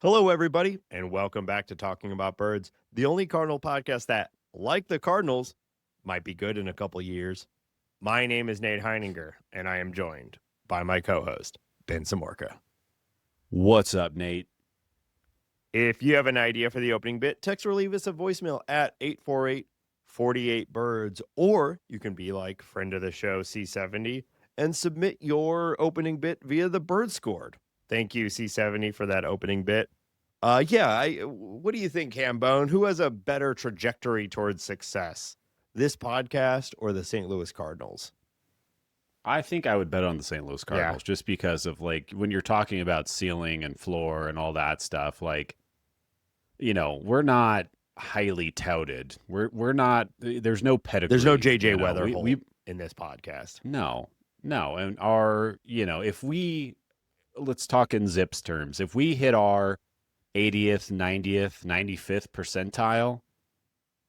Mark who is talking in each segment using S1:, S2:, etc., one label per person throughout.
S1: Hello, everybody, and welcome back to Talking About Birds, the only Cardinal podcast that, like the Cardinals, might be good in a couple years. My name is Nate Heininger, and I am joined by my co-host, Ben Samorka.
S2: What's up, Nate?
S1: If you have an idea for the opening bit, text or leave us a voicemail at 848-48-BIRDS, or you can be like friend of the show C70 and submit your opening bit via the Bird Scored. Thank you, C70, for that opening bit. What do you think, Hambone? Who has a better trajectory towards success, this podcast or the St. Louis Cardinals?
S2: I think I would bet on the St. Louis Cardinals just because of, like, when you're talking about ceiling and floor and all that stuff, like, you know, we're not highly touted. We're not, there's no pedigree.
S1: There's no JJ Wetherholt in this podcast.
S2: No. And let's talk in Zips terms. If we hit our 80th, 90th, 95th percentile,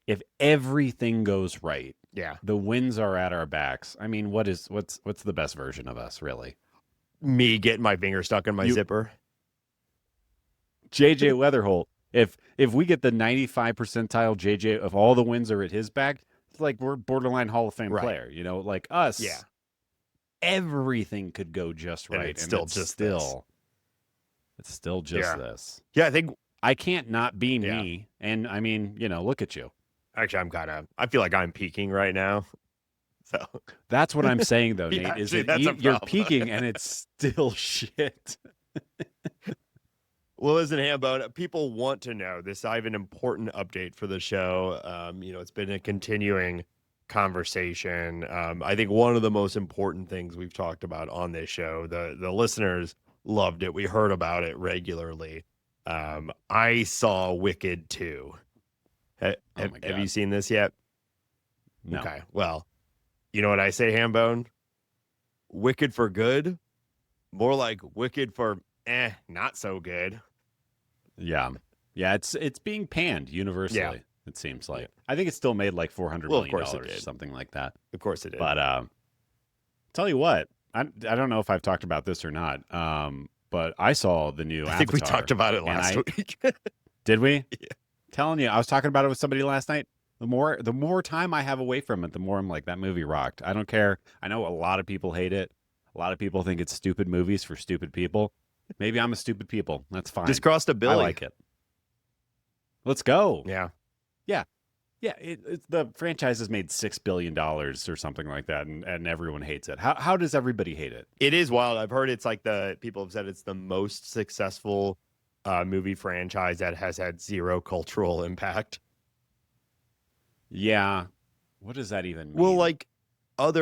S2: if everything goes right, the wins are at our backs. I mean, what's the best version of us, really?
S1: Me getting my finger stuck in my zipper.
S2: JJ Wetherholt. If we get the 95 percentile JJ, if all the wins are at his back, it's like we're borderline Hall of Fame player. You know, like us.
S1: Yeah.
S2: Everything could go just right,
S1: it's still just this. Yeah, I think
S2: I can't not be me. And I mean, look at you.
S1: Actually, I feel like I'm peaking right now. So
S2: that's what I'm saying, though, Nate. You're peaking and it's still shit.
S1: Well, listen, Hambone, people want to know this. I have an important update for the show. It's been a continuing conversation. I think one of the most important things we've talked about on this show, the listeners loved it. We heard about it regularly. I saw Wicked 2. Have you seen this yet?
S2: No.
S1: Okay. Well, you know what I say, Hambone? Wicked for good? More like Wicked for not so good.
S2: Yeah. Yeah, it's being panned universally. It seems like. I think it still made like $400 million or something like that.
S1: Of course it did.
S2: But tell you what, I don't know if I've talked about this or not. But I saw the new Avatar.
S1: I think we talked about it last week.
S2: Did we?
S1: Yeah.
S2: Telling you, I was talking about it with somebody last night. The more time I have away from it, the more I'm like, that movie rocked. I don't care. I know a lot of people hate it. A lot of people think it's stupid movies for stupid people. Maybe I'm a stupid people. That's fine.
S1: Just crossed a Billy.
S2: I like it. Let's go.
S1: Yeah.
S2: The franchise has made $6 billion or something like that, and everyone hates it. How does everybody hate it?
S1: It is wild. I've heard it's like people have said it's the most successful movie franchise that has had zero cultural impact.
S2: Yeah. What does that even mean?
S1: Well, like a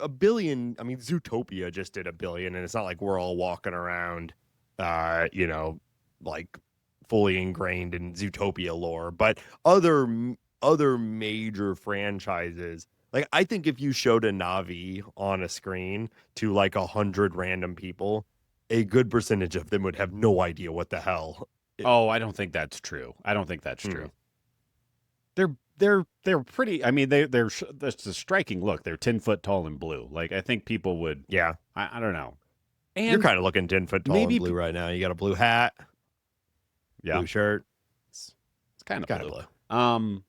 S1: billion. I mean, Zootopia just did $1 billion, and it's not like we're all walking around, like fully ingrained in Zootopia lore. But other major franchises, like I think if you showed a Na'vi on a screen to like 100 random people, a good percentage of them would have no idea what the hell.
S2: I don't think that's true. True. They're pretty. I mean, that's a striking look. They're 10 foot tall and blue. Like I think people would.
S1: Yeah.
S2: I don't know. And
S1: you're kind of looking 10 foot tall and blue right now. You got a blue hat.
S2: Yeah.
S1: Blue shirt.
S2: It's kind of blue.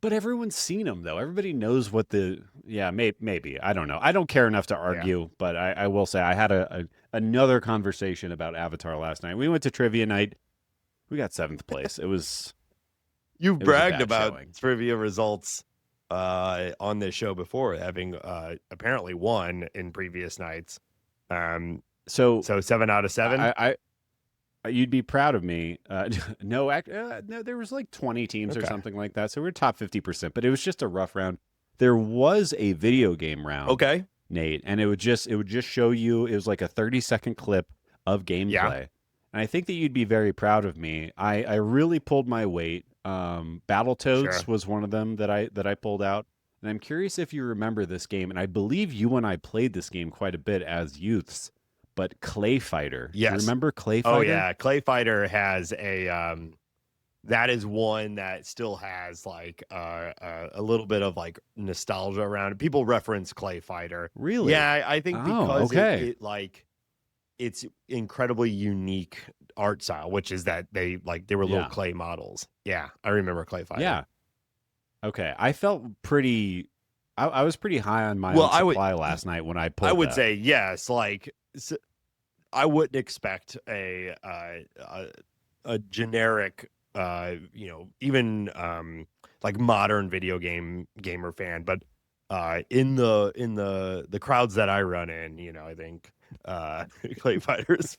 S2: But everyone's seen them though. Everybody knows what maybe. I don't know. I don't care enough to argue, but I will say I had another conversation about Avatar last night. We went to trivia night. We got 7th place.
S1: You've bragged about trivia results on this show before, having apparently won in previous nights. So 7 out of 7.
S2: You'd be proud of me. No, there was like 20 teams or something like that. So we're top 50%, but it was just a rough round. There was a video game round,
S1: okay,
S2: Nate, and it would just show you. It was like a 30-second clip of gameplay, and I think that you'd be very proud of me. I really pulled my weight. Battletoads was one of them that I pulled out, and I'm curious if you remember this game. And I believe you and I played this game quite a bit as youths. But Clay Fighter.
S1: Yes.
S2: You remember Clay Fighter?
S1: Oh, yeah. Clay Fighter has that is one that still has like a little bit of like nostalgia around it. People reference Clay Fighter.
S2: Really?
S1: Yeah, I think because it's incredibly unique art style, which is that they were little clay models. Yeah, I remember Clay Fighter.
S2: Yeah. Okay, I felt pretty. I was pretty high on my own supply last night when I pulled.
S1: I would say yes. Like, I wouldn't expect a generic, even like modern video gamer fan, but in the crowds that I run in, I think Clay Fighter is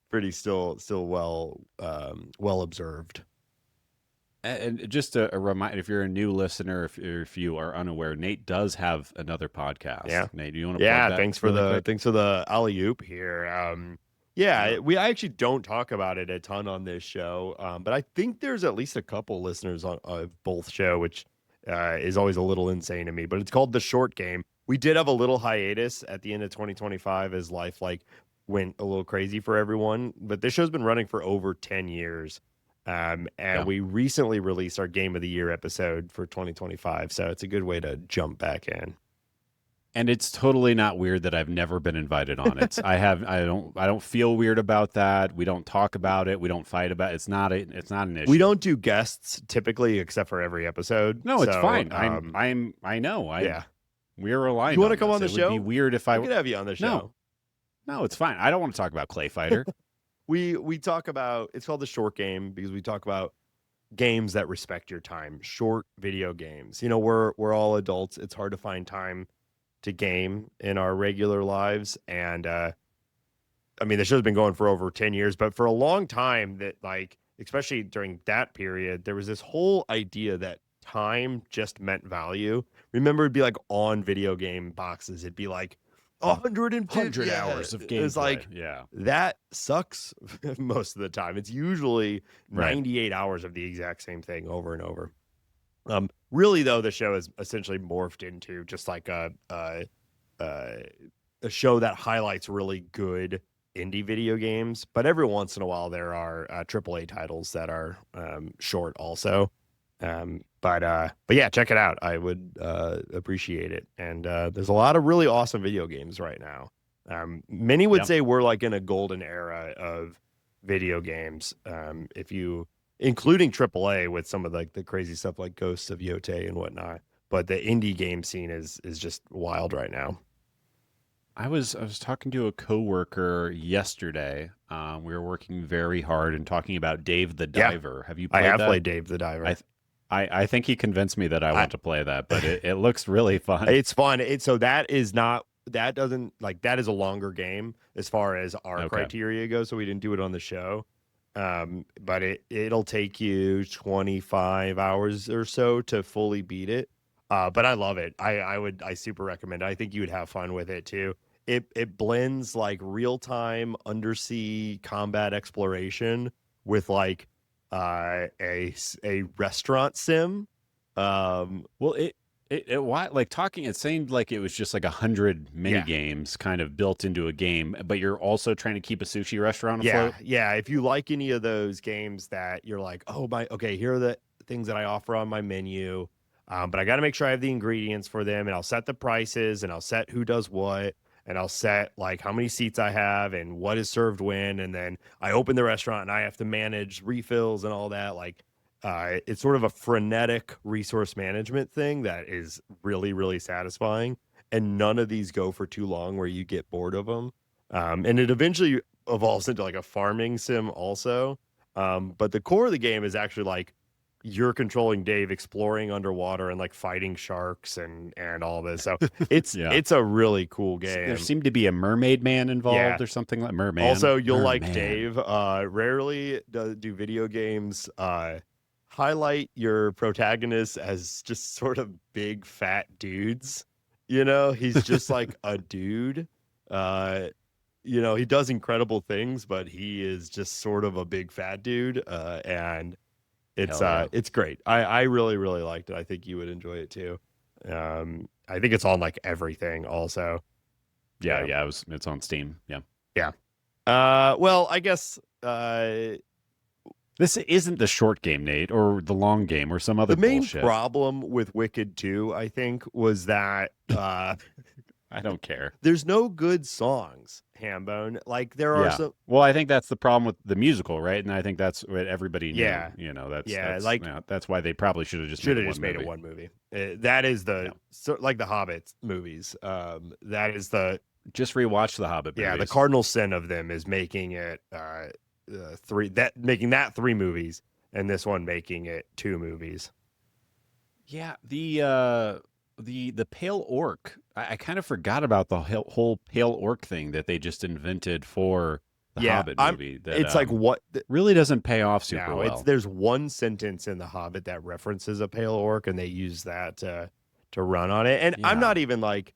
S1: pretty still well observed.
S2: And just a reminder, if you're a new listener, if you are unaware, Nate does have another podcast.
S1: Yeah,
S2: Nate, do you want to plug that?
S1: Thanks for the alley-oop here. I actually don't talk about it a ton on this show, but I think there's at least a couple listeners on both show, which is always a little insane to me. But it's called The Short Game. We did have a little hiatus at the end of 2025 as life went a little crazy for everyone, but this show's been running for over 10 years. We recently released our Game of the Year episode for 2025, so it's a good way to jump back in.
S2: And it's totally not weird that I've never been invited on it. I don't feel weird about that. We don't talk about it. We don't fight about it. It's not an issue.
S1: We don't do guests typically, except for every episode.
S2: No, it's fine. I know.
S1: Yeah,
S2: we're aligned.
S1: You want to come on the show?
S2: It would be weird if I
S1: could have you on the show.
S2: No, it's fine. I don't want to talk about Clay Fighter.
S1: We talk about, it's called The Short Game because we talk about games that respect your time, short video games. We're all adults. It's hard to find time to game in our regular lives. And the show's been going for over 10 years, but for a long time that especially during that period, there was this whole idea that time just meant value. Remember, it'd be on video game boxes. It'd be 100 hours of gameplay. It's that sucks most of the time. It's usually 98 hours of the exact same thing over and over. Really, though, the show is essentially morphed into just a show that highlights really good indie video games. But every once in a while, there are AAA titles that are short also. But yeah, check it out. I would appreciate it. And there's a lot of really awesome video games right now. Many would say we're in a golden era of video games. Including AAA with some of the crazy stuff like Ghosts of Yotei and whatnot. But the indie game scene is just wild right now.
S2: I was talking to a coworker yesterday. We were working very hard and talking about Dave the Diver. Have you played that?
S1: I have played Dave the Diver.
S2: I think he convinced me that I want to play that, but it looks really fun.
S1: It's fun. So that is not, that doesn't that is a longer game as far as our criteria goes. So we didn't do it on the show. But it'll take you 25 hours or so to fully beat it. But I love it. I super recommend it. I think you would have fun with it too. It blends real-time undersea combat exploration with a restaurant sim.
S2: It seemed like it was just 100 mini games kind of built into a game, but you're also trying to keep a sushi restaurant afloat.
S1: Yeah. If you like any of those games that you're here are the things that I offer on my menu, but I got to make sure I have the ingredients for them, and I'll set the prices, and I'll set who does what, and I'll set how many seats I have and what is served when, and then I open the restaurant and I have to manage refills and all that. It's sort of a frenetic resource management thing that is really, really satisfying. And none of these go for too long where you get bored of them. And it eventually evolves into a farming sim also. But the core of the game is actually you're controlling Dave exploring underwater and fighting sharks and all this. So it's a really cool game.
S2: There seemed to be a mermaid man involved or something like merman.
S1: Also, you'll like Dave. Rarely do video games highlight your protagonists as just sort of big fat dudes. He's just a dude. He does incredible things, but he is just sort of a big fat dude. And it's great. I really, really liked it. I think you would enjoy it too. I think it's on everything also.
S2: Yeah. It's on Steam.
S1: Yeah. Well, I guess
S2: this isn't the short game, Nate, or the long game, or some other bullshit.
S1: The main problem with Wicked 2, I think, was that
S2: I don't care.
S1: There's no good songs, Hambone. Like there are some.
S2: Well, I think that's the problem with the musical, right? And I think that's what everybody knew.
S1: Yeah.
S2: You know, that's
S1: Like
S2: that's why they probably should have just made it one movie.
S1: That is like the Hobbit movies. That is the
S2: just rewatch the Hobbit movies.
S1: Yeah, the cardinal sin of them is making it making that 3 movies, and this one making it 2 movies.
S2: Yeah, the pale orc. I kind of forgot about the whole pale orc thing that they just invented for the Hobbit movie.
S1: It's like what
S2: really doesn't pay off super well.
S1: There's one sentence in the Hobbit that references a pale orc, and they use that to run on it. And I'm not even like,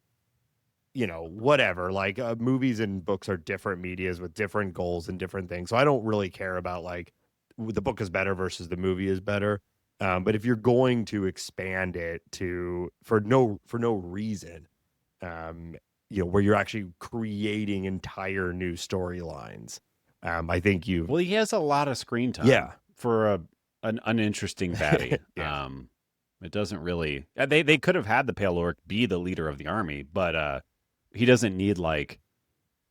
S1: whatever. Like movies and books are different medias with different goals and different things. So I don't really care about like the book is better versus the movie is better. But if you're going to expand it for no reason, where you're actually creating entire new storylines, I think
S2: well, he has a lot of screen time. For an uninteresting baddie. It doesn't really. They could have had the pale orc be the leader of the army, but he doesn't need like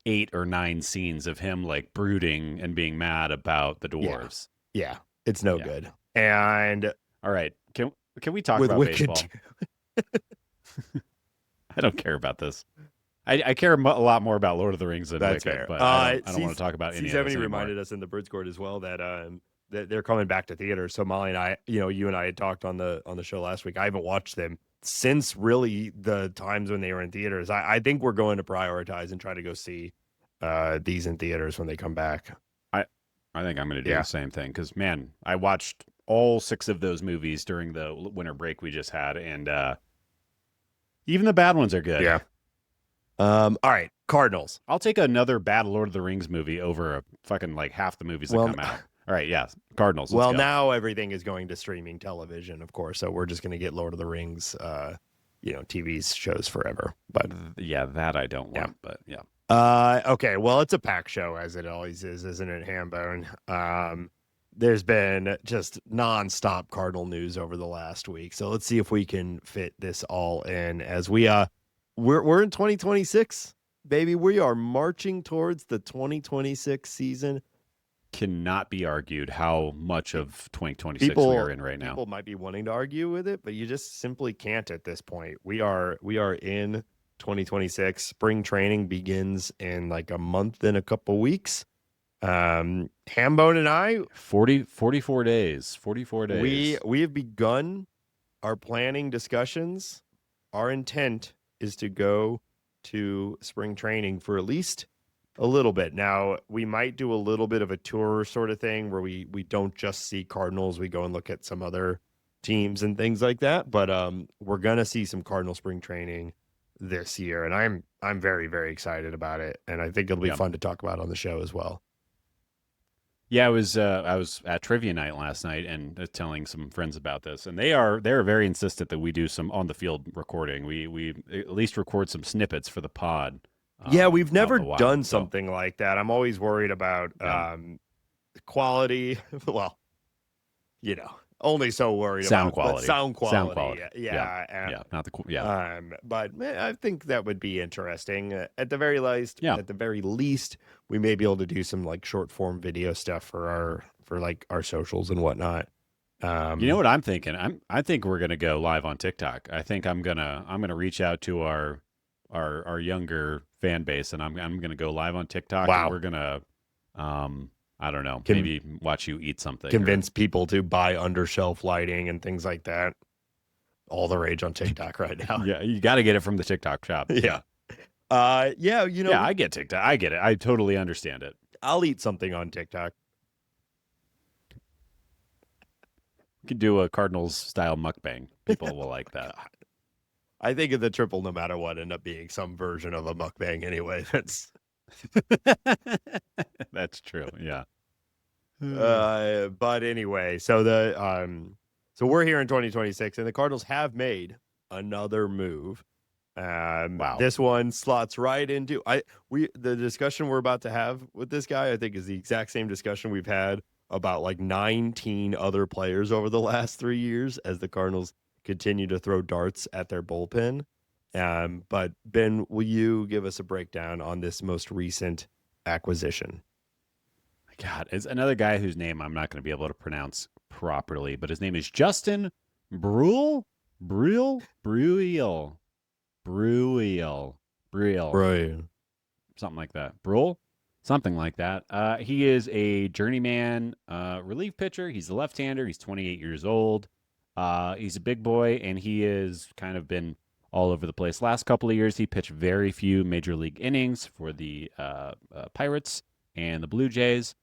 S2: 8 or 9 scenes of him like brooding and being mad about the dwarves.
S1: Yeah, it's no good. And
S2: all right, can we talk about baseball? I don't care about this. I care a lot more about Lord of the Rings than Wicked, but I don't want to talk about any of this anymore.
S1: Reminded us in the Birds Court as well that they're coming back to theaters. So Molly and I, you and I had talked on the show last week. I haven't watched them since really the times when they were in theaters. I think we're going to prioritize and try to go see these in theaters when they come back.
S2: I think I'm going to do the same thing because, man, I watched all 6 of those movies during the winter break we just had, and even the bad ones are good.
S1: Yeah. All right, Cardinals.
S2: I'll take another bad Lord of the Rings movie over fucking like half the movies that come out. All right, Cardinals.
S1: Well, now everything is going to streaming television, of course, so we're just going to get Lord of the Rings, TV shows forever. But
S2: that I don't want. But
S1: okay, well, it's a pack show as it always is, isn't it, Hambone? There's been just nonstop Cardinal news over the last week, so let's see if we can fit this all in as we're in 2026, baby. We are marching towards the 2026 season.
S2: Cannot be argued how much of 2026 we are in right now.
S1: People might be wanting to argue with it, but you just simply can't at this point. We are in 2026. Spring training begins in like a month and a couple weeks. Hambone and I
S2: 44 days.
S1: We have begun our planning discussions. Our intent is to go to spring training for at least a little bit. Now, we might do a little bit of a tour sort of thing where we don't just see Cardinals. We go and look at some other teams and things like that. But we're going to see some Cardinal spring training this year. And I'm very, very excited about it. And I think it'll be fun to talk about on the show as well.
S2: Yeah, I was at trivia night last night and telling some friends about this, and they're very insistent that we do some on the field recording. We at least record some snippets for the pod.
S1: Yeah, we've never done something like that. I'm always worried about quality. Well, only so worried
S2: sound
S1: about
S2: quality.
S1: Sound quality. But I think that would be interesting. At the very least, we may be able to do some like short form video stuff for our socials and whatnot.
S2: You know what I'm thinking? I think we're gonna go live on TikTok. I think I'm gonna reach out to our younger fan base, and I'm gonna go live on TikTok.
S1: Wow.
S2: And we're gonna I don't know, maybe watch you eat something.
S1: Convince people to buy undershelf lighting and things like that. All the rage on TikTok right now.
S2: Yeah, you got to get it from the TikTok shop.
S1: Yeah.
S2: Yeah, I get TikTok. I get it. I totally understand it.
S1: I'll eat something on TikTok.
S2: You could do a Cardinals style mukbang. People will like that.
S1: I think the triple, no matter what, end up being some version of a mukbang anyway.
S2: That's true. Yeah.
S1: But anyway, so we're here in 2026, and the Cardinals have made another move.
S2: Wow.
S1: This one slots right into the discussion we're about to have with this guy. I think is the exact same discussion we've had about like 19 other players over the last 3 years as the Cardinals continue to throw darts at their bullpen. But Ben, will you give us a breakdown on this most recent acquisition?
S2: God, it's another guy whose name I'm not going to be able to pronounce properly, but his name is Justin Bruhl, Bruhl, Bruhl, Bruhl, Bruhl,
S1: Right.
S2: something like that. Bruhl, something like that. He is a journeyman relief pitcher. He's a left-hander. He's 28 years old. He's a big boy, and he has kind of been all over the place. Last couple of years, he pitched very few major league innings for the Pirates and the Blue Jays.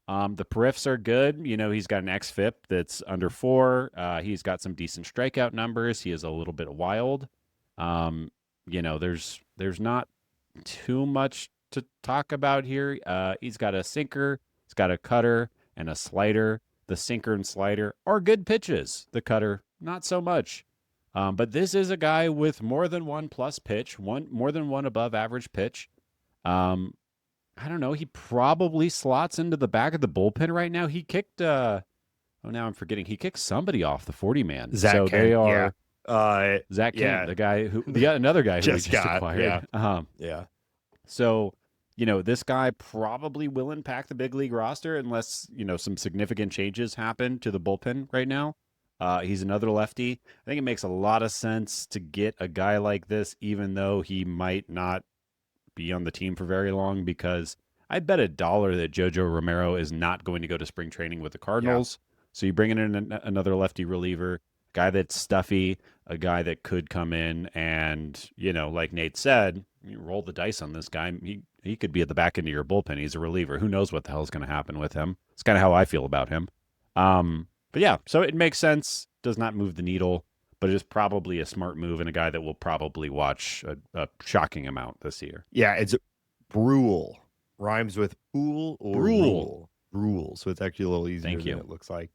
S2: The periffs are good. You know, he's got an xFIP that's under 4. He's got some decent strikeout numbers. He is a little bit wild. You know, there's not too much to talk about here. He's got a sinker, he's got a cutter, and a slider. The sinker and slider are good pitches. The cutter, not so much. But this is a guy with more than one plus pitch, more than one above average pitch. I don't know. He probably slots into the back of the bullpen right now. He kicked. Now I'm forgetting. He kicked somebody off the 40-man.
S1: Zach
S2: so
S1: Kent,
S2: they are.
S1: Yeah.
S2: Zach Kent, the guy who, another guy who we just acquired.
S1: Yeah.
S2: So, you know, this guy probably will impact the big league roster unless, you know, some significant changes happen to the bullpen right now. He's another lefty. I think it makes a lot of sense to get a guy like this, even though he might not be on the team for very long, because I bet $1 that JoJo Romero is not going to go to spring training with the Cardinals. Yeah. So you bring in another lefty reliever, guy that's stuffy, a guy that could come in and, you know, like Nate said, you roll the dice on this guy. He could be at the back end of your bullpen. He's a reliever. Who knows what the hell is going to happen with him? It's kind of how I feel about him. But yeah, so it makes sense. Does not move the needle, but it is probably a smart move and a guy that will probably watch a shocking amount this year.
S1: Yeah, it's Bruhl. Rhymes with pool or rule. Rule. So it's actually a little easier than it looks like.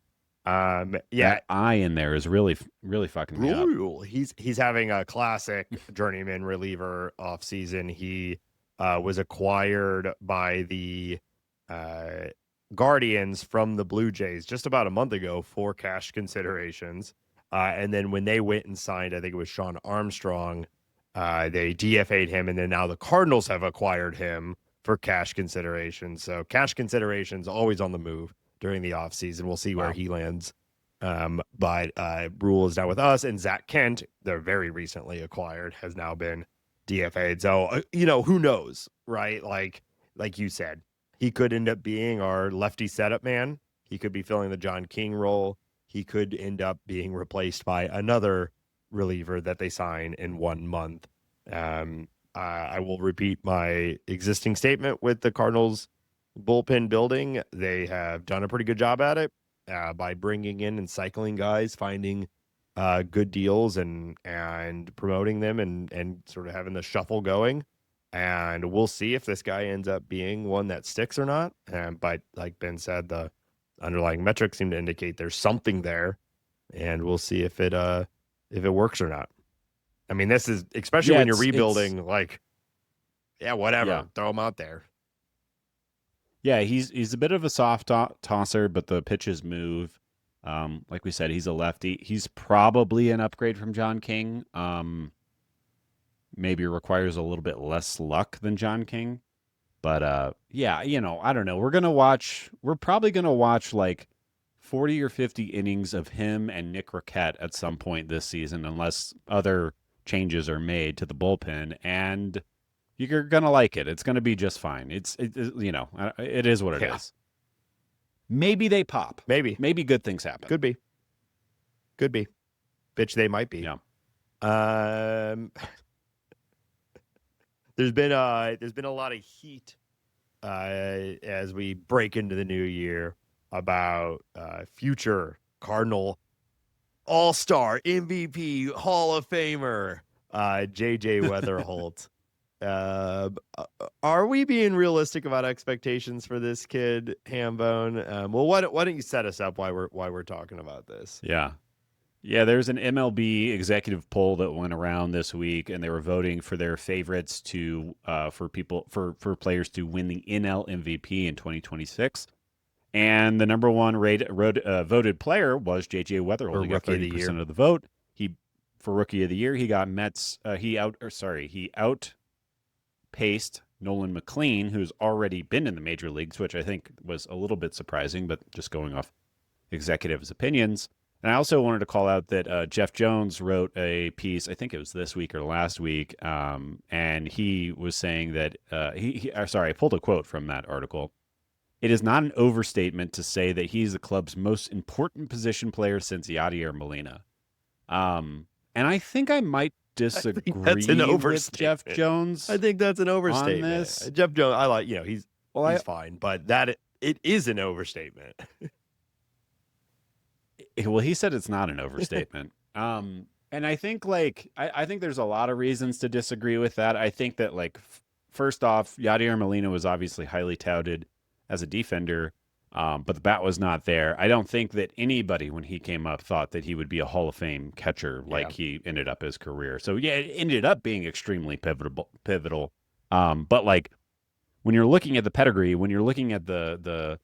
S1: Yeah,
S2: that I in there is really fucking me up.
S1: He's having a classic journeyman reliever offseason. He was acquired by the Guardians from the Blue Jays just about a month ago for cash considerations. And then when they went and signed, I think it was Sean Armstrong, they DFA'd him, and then now the Cardinals have acquired him for cash considerations. So cash considerations always on the move during the offseason. We'll see where he lands. But Bruhl is now with us, and Zach Kent, they're very recently acquired, has now been DFA'd. So, you know, who knows, right? Like you said, he could end up being our lefty setup man. He could be filling the John King role. He could end up being replaced by another reliever that they sign in 1 month. I will repeat my existing statement with the Cardinals bullpen building. They have done a pretty good job at it by bringing in and cycling guys, finding good deals and promoting them and sort of having the shuffle going. And we'll see if this guy ends up being one that sticks or not. But like Ben said, the underlying metrics seem to indicate there's something there, and we'll see if it works or not. I mean, this is especially when you're rebuilding. Whatever, throw him out there.
S2: Yeah, he's a bit of a soft tosser, but the pitches move. Like we said, he's a lefty. He's probably an upgrade from John King. Maybe requires a little bit less luck than John King. But yeah, you know, I don't know. We're probably gonna watch like 40 or 50 innings of him and Nick Raquette at some point this season, unless other changes are made to the bullpen, and you're gonna like it. It's gonna be just fine. It you know, it is what it is. Maybe they pop. Maybe good things happen.
S1: Could be. Bitch, they might be.
S2: Yeah.
S1: There's been a lot of heat as we break into the new year about future Cardinal All-Star MVP Hall of Famer JJ Wetherholt. Are we being realistic about expectations for this kid, Hambone? Well, why don't you set us up why we're talking about this?
S2: Yeah, there's an MLB executive poll that went around this week, and they were voting for their favorites to for players to win the NL MVP in 2026. And the number one voted player was JJ Wetherholt. He got 30% of the vote. He for Rookie of the Year. He got he outpaced Nolan McLean, who's already been in the major leagues, which I think was a little bit surprising, but just going off executives' opinions. And I also wanted to call out that Jeff Jones wrote a piece, I think it was this week or last week, and he was saying that I pulled a quote from that article. It is not an overstatement to say that he's the club's most important position player since Yadier Molina. And I think I might disagree with Jeff Jones.
S1: I think that's an overstatement.
S2: On this.
S1: Jeff Jones, I like, he's fine, but it is an overstatement.
S2: Well, he said it's not an overstatement. And I think I think there's a lot of reasons to disagree with that. I think that first off, Yadier Molina was obviously highly touted as a defender, but the bat was not there. I don't think that anybody, when he came up, thought that he would be a Hall of Fame catcher like he ended up his career. So yeah, it ended up being extremely pivotal. But when you're looking at the pedigree, when you're looking at the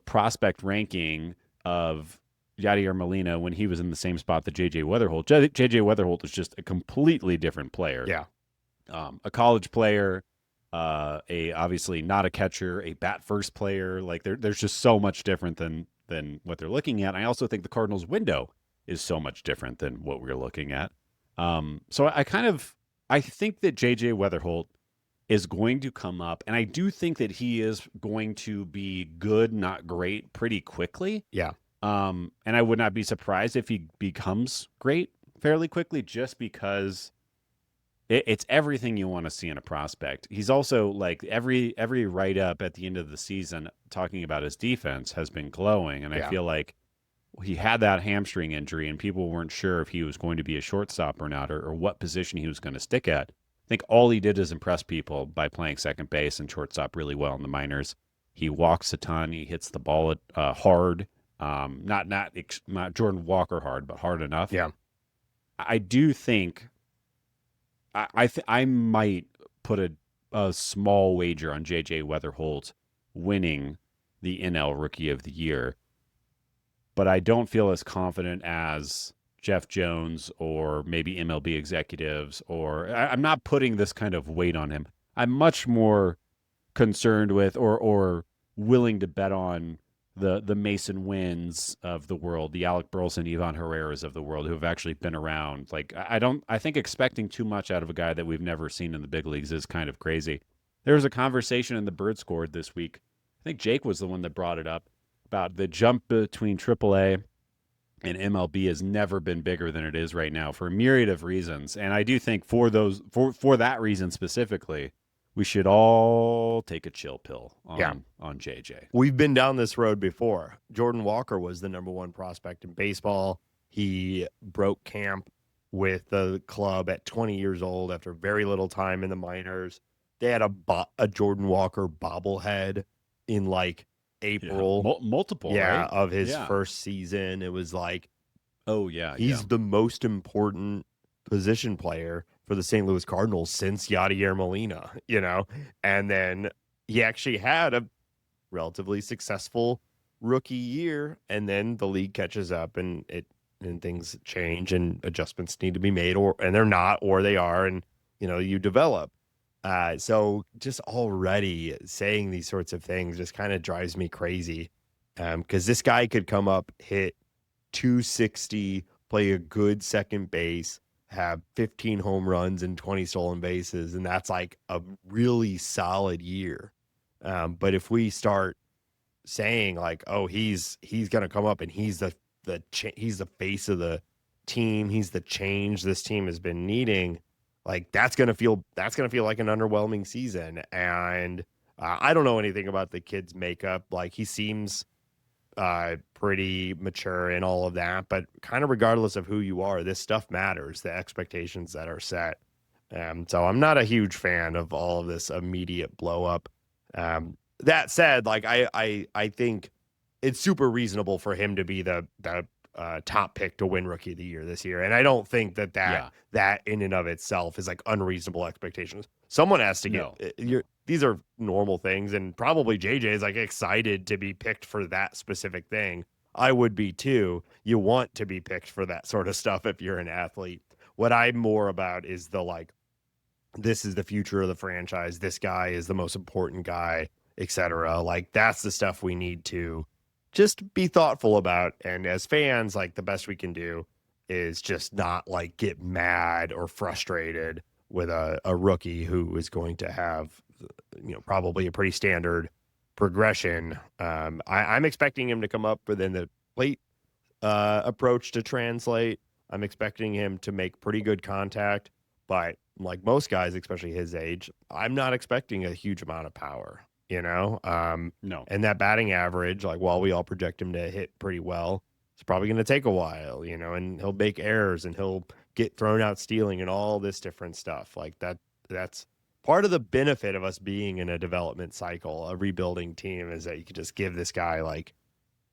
S2: prospect ranking of Yadier Molina when he was in the same spot that JJ Wetherholt. JJ Wetherholt is just a completely different player.
S1: Yeah.
S2: A college player, obviously not a catcher, a bat first player. There's just so much different than what they're looking at. I also think the Cardinals window is so much different than what we're looking at. So I think that JJ Wetherholt is going to come up, and I do think that he is going to be good, not great, pretty quickly.
S1: Yeah.
S2: And I would not be surprised if he becomes great fairly quickly, just because it's everything you want to see in a prospect. He's also every write-up at the end of the season talking about his defense has been glowing. And I feel like he had that hamstring injury and people weren't sure if he was going to be a shortstop or not, or what position he was going to stick at. I think all he did is impress people by playing second base and shortstop really well in the minors. He walks a ton. He hits the ball hard. Not Jordan Walker hard, but hard enough.
S1: Yeah.
S2: I do think I might put a small wager on JJ Wetherholt winning the NL Rookie of the Year, but I don't feel as confident as Jeff Jones or maybe MLB executives, or I'm not putting this kind of weight on him. I'm much more concerned with or willing to bet on the Mason Wynns of the world, the Alec Burleson, Ivan Herreras of the world, who have actually been around. I think expecting too much out of a guy that we've never seen in the big leagues is kind of crazy. There was a conversation in the Bird Scored this week. I think Jake was the one that brought it up about the jump between AAA and MLB has never been bigger than it is right now for a myriad of reasons. And I do think for that reason specifically, we should all take a chill pill on JJ.
S1: We've been down this road before. Jordan Walker was the number one prospect in baseball. He broke camp with the club at 20 years old after very little time in the minors. They had a Jordan Walker bobblehead in April.
S2: Multiple, right?
S1: Of his first season. It was he's the most important position player for the St. Louis Cardinals since Yadier Molina, and then he actually had a relatively successful rookie year, and then the league catches up and things change and adjustments need to be made, and they're not, or they are, and you develop. So just already saying these sorts of things just kind of drives me crazy, because this guy could come up, hit 260, play a good second base, have 15 home runs and 20 stolen bases, and that's a really solid year. But if we start saying he's going to come up and he's the face of the team, he's the change this team has been needing, that's going to feel like an underwhelming season. And I don't know anything about the kid's makeup. He seems pretty mature and all of that, but kind of regardless of who you are, this stuff matters, the expectations that are set. So I'm not a huge fan of all of this immediate blow up. That said, I think it's super reasonable for him to be the top pick to win Rookie of the Year this year. And I don't think that in and of itself is unreasonable expectations. Someone has to get these are normal things, and probably JJ is excited to be picked for that specific thing. I would be too. You want to be picked for that sort of stuff if you're an athlete. What I'm more about is the like, this is the future of the franchise. This guy is the most important guy, etc. Like, that's the stuff we need to just be thoughtful about. And as fans, like, the best we can do is just not like get mad or frustrated with a rookie who is going to have, probably a pretty standard progression. I'm expecting him to come up within the plate approach to translate. I'm expecting him to make pretty good contact, but like most guys, especially his age, I'm not expecting a huge amount of power,
S2: No.
S1: And that batting average, like, while we all project him to hit pretty well, it's probably going to take a while, and he'll make errors and he'll get thrown out stealing and all this different stuff. Like that's part of the benefit of us being in a development cycle, a rebuilding team, is that you can just give this guy like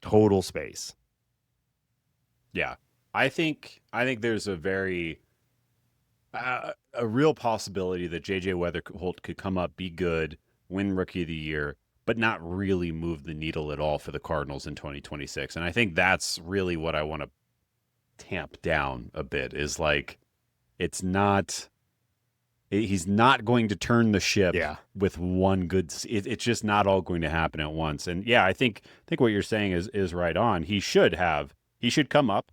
S1: total space.
S2: Yeah. I think there's a very a real possibility that JJ Wetherholt could come up, be good, win Rookie of the Year, but not really move the needle at all for the Cardinals in 2026. And I think that's really what I want to tamp down a bit, is like, he's not going to turn the ship with one good. It's just not all going to happen at once. And yeah, I think what you're saying is right on. He should come up,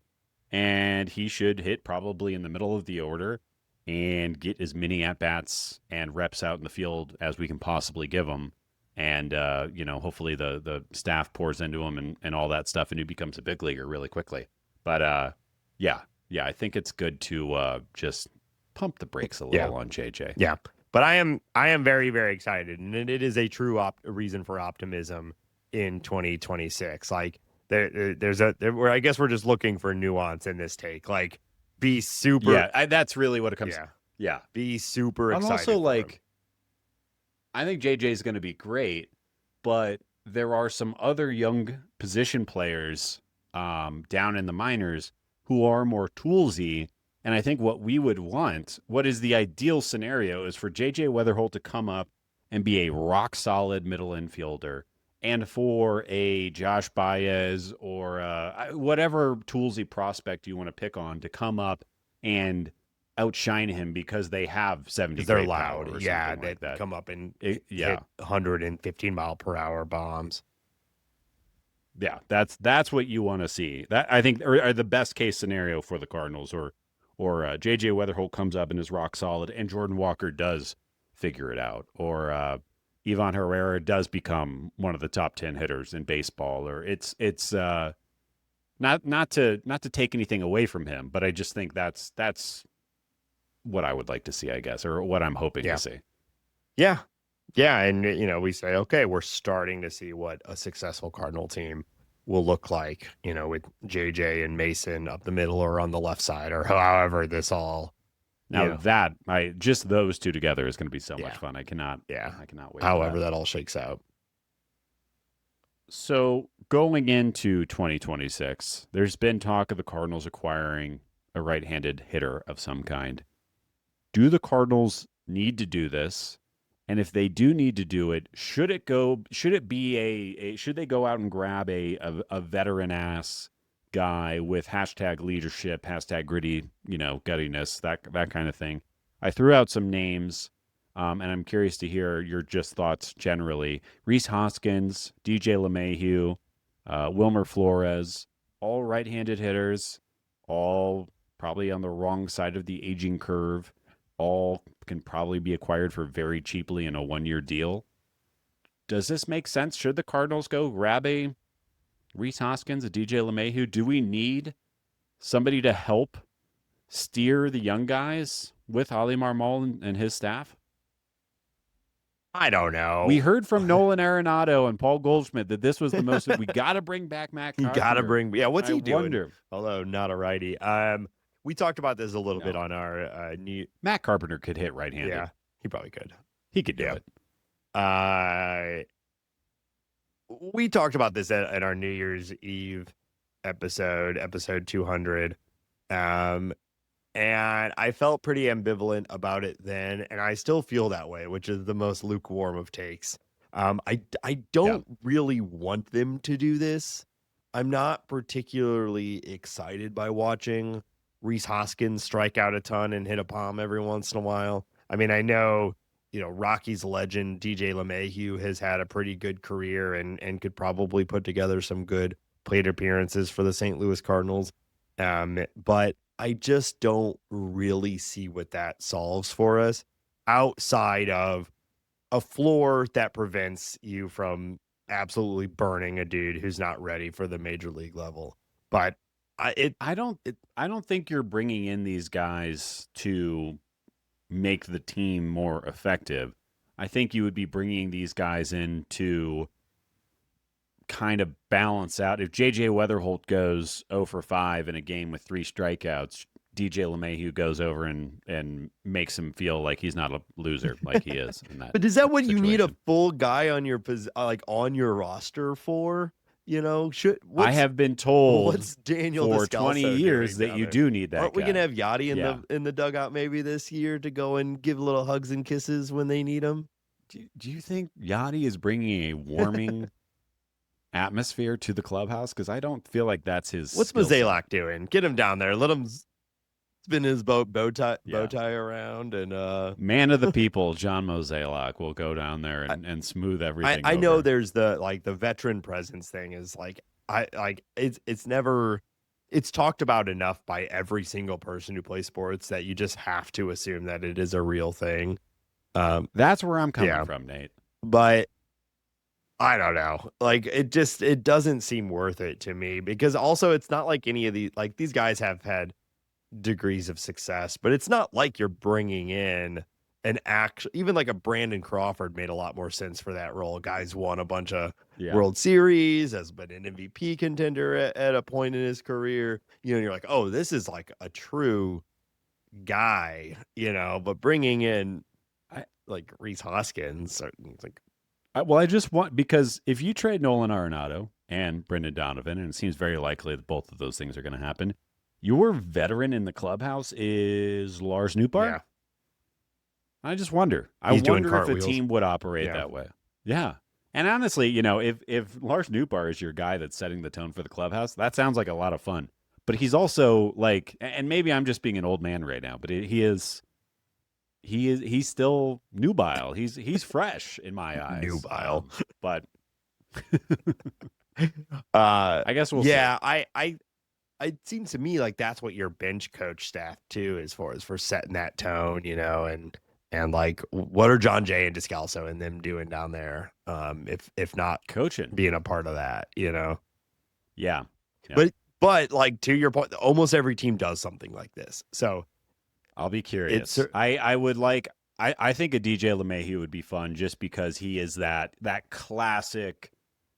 S2: and he should hit probably in the middle of the order and get as many at-bats and reps out in the field as we can possibly give him. And, hopefully the staff pours into him and all that stuff, and he becomes a big leaguer really quickly. But, yeah, I think it's good to just pump the brakes a little on JJ.
S1: Yeah, but I am very, very excited, and it is a true reason for optimism in 2026. Like, where I guess we're just looking for nuance in this take. Like, be super.
S2: Yeah, that's really what it comes. Yeah,
S1: be super excited.
S2: I'm also like, I think JJ is going to be great, but there are some other young position players down in the minors who are more toolsy. And I think what we would want, what is the ideal scenario, is for JJ Wetherholt to come up and be a rock solid middle infielder, and for a Josh Baez or whatever toolsy prospect you want to pick on to come up and outshine him because they have 70.
S1: They're loud.
S2: Yeah,
S1: they
S2: like that.
S1: Come up and hit 115 mile per hour bombs.
S2: Yeah, that's what you want to see. That, I think, are the best case scenario for the Cardinals, or JJ Wetherholt comes up and is rock solid, and Jordan Walker does figure it out, or Ivan Herrera does become one of the top 10 hitters in baseball, or it's not to take anything away from him, but I just think that's what I would like to see, I guess, or what I'm hoping to see.
S1: Yeah. And, we say, okay, we're starting to see what a successful Cardinal team will look like, with JJ and Mason up the middle or on the left side, or however this all.
S2: Now just those two together is going to be so much fun. I cannot wait.
S1: However that all shakes out.
S2: So going into 2026, there's been talk of the Cardinals acquiring a right-handed hitter of some kind. Do the Cardinals need to do this? And if they do need to do it, should they go out and grab a veteran ass guy with #leadership, #gritty, guttiness, that kind of thing? I threw out some names, and I'm curious to hear your just thoughts generally. Rhys Hoskins, DJ LeMahieu, Wilmer Flores, all right-handed hitters, all probably on the wrong side of the aging curve. All can probably be acquired for very cheaply in a 1-year deal. Does this make sense? Should the Cardinals go grab a Rhys Hoskins, a DJ LeMahieu? Do we need somebody to help steer the young guys with Oli Marmol and his staff?
S1: I don't know.
S2: We heard from Nolan Arenado and Paul Goldschmidt that this was the most. We got to bring back Matt Carpenter.
S1: You got to bring. Yeah, what's he doing?
S2: Wonder.
S1: Although not a righty. We talked about this a little bit on our new.
S2: Matt Carpenter could hit right-handed.
S1: Yeah, he probably could.
S2: He could do
S1: it. We talked about this at our New Year's Eve episode 200. And I felt pretty ambivalent about it then, and I still feel that way, which is the most lukewarm of takes. I don't really want them to do this. I'm not particularly excited by watching Rhys Hoskins strike out a ton and hit a bomb every once in a while. I mean, I know, Rockies legend DJ LeMahieu has had a pretty good career and could probably put together some good plate appearances for the St. Louis Cardinals. But I just don't really see what that solves for us outside of a floor that prevents you from absolutely burning a dude who's not ready for the major league level. But
S2: I don't think you're bringing in these guys to make the team more effective. I think you would be bringing these guys in to kind of balance out. If JJ Wetherholt goes 0 for 5 in a game with 3 strikeouts, DJ LeMahieu goes over and makes him feel like he's not a loser, like he is in that.
S1: But is that what
S2: situation.
S1: You need a full guy on your on your roster for?
S2: I have been told
S1: what's Daniel
S2: for
S1: Descalso
S2: 20 years that you do need that.
S1: Aren't we
S2: guy.
S1: gonna have Yachty in the dugout maybe this year to go and give little hugs and kisses when they need him?
S2: Do you think Yachty is bringing a warming atmosphere to the clubhouse? Because I don't feel like that's his.
S1: What's Mozeliak doing? Get him down there. Let him spin his bow tie around and
S2: man of the people, John Mozeliak will go down there and smooth everything.
S1: I know there's the veteran presence thing is it's talked about enough by every single person who plays sports that you just have to assume that it is a real thing.
S2: That's where I'm coming from, Nate.
S1: But I don't know. It doesn't seem worth it to me because also it's not like any of these guys have had degrees of success, but it's not like you're bringing in even like a Brandon Crawford made a lot more sense for that role. Guy's won a bunch of World Series, has been an MVP contender at a point in his career. You're like, oh, this is like a true guy, but bringing in like Rhys Hoskins, it's like,
S2: I just want, because if you trade Nolan Arenado and Brendan Donovan, and it seems very likely that both of those things are going to happen, your veteran in the clubhouse is Lars Nootbaar.
S1: Yeah.
S2: I just wonder. I wonder if a team would operate that way. Yeah. And honestly, if Lars Nootbaar is your guy that's setting the tone for the clubhouse, that sounds like a lot of fun. But he's also like, and maybe I'm just being an old man right now, but he's still nubile. He's fresh in my eyes.
S1: Nubile.
S2: But I guess we'll see.
S1: It seems to me like that's what your bench coach staff too, as far as for setting that tone, and like what are John Jay and Descalso and them doing down there? If not
S2: coaching, being
S1: a part of that,
S2: Yeah.
S1: But like to your point, almost every team does something like this. So
S2: I'll be curious. I would like. I think a DJ LeMahieu would be fun just because he is that classic.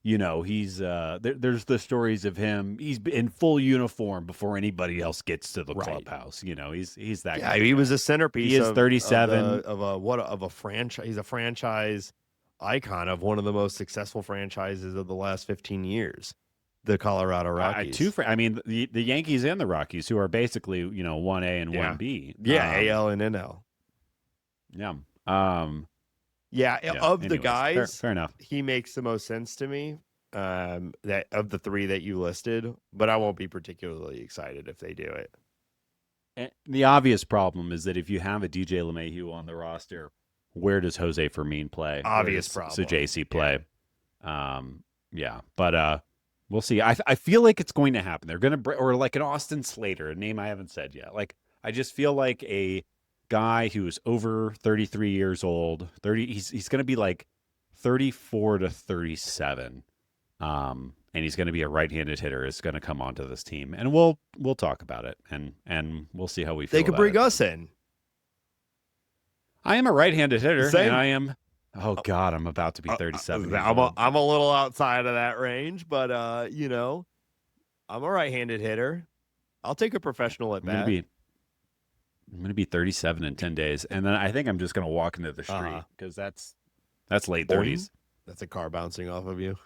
S2: He's there's the stories of him. He's in full uniform before anybody else gets to the clubhouse. He's that.
S1: Yeah, he was a centerpiece.
S2: He is 37
S1: of a franchise. He's a franchise icon of one of the most successful franchises of the last 15 years, the Colorado Rockies.
S2: The Yankees and the Rockies, who are basically 1A and 1B.
S1: Yeah, AL and NL.
S2: Yeah.
S1: Anyways, the guys,
S2: fair enough.
S1: He makes the most sense to me. That of the 3 that you listed, but I won't be particularly excited if they do it.
S2: And the obvious problem is that if you have a DJ LeMahieu on the roster, where does Jose Fermin play?
S1: Obvious problem.
S2: So JC play. But we'll see. I feel like it's going to happen. They're going to or like an Austin Slater, a name I haven't said yet. Like I just feel like a guy who's over 33 years old, he's going to be like 34 to 37. And he's going to be a right-handed hitter is going to come onto this team, and we'll talk about it and we'll see how we feel.
S1: They could bring us in.
S2: I am a right-handed hitter. Same. And I am. Oh God, I'm about to be 37.
S1: I'm a little outside of that range, but I'm a right-handed hitter. I'll take a professional at bat.
S2: I'm going to be 37 in 10 days, and then I think I'm just going to walk into the street because that's late 30s.
S1: That's a car bouncing off of you.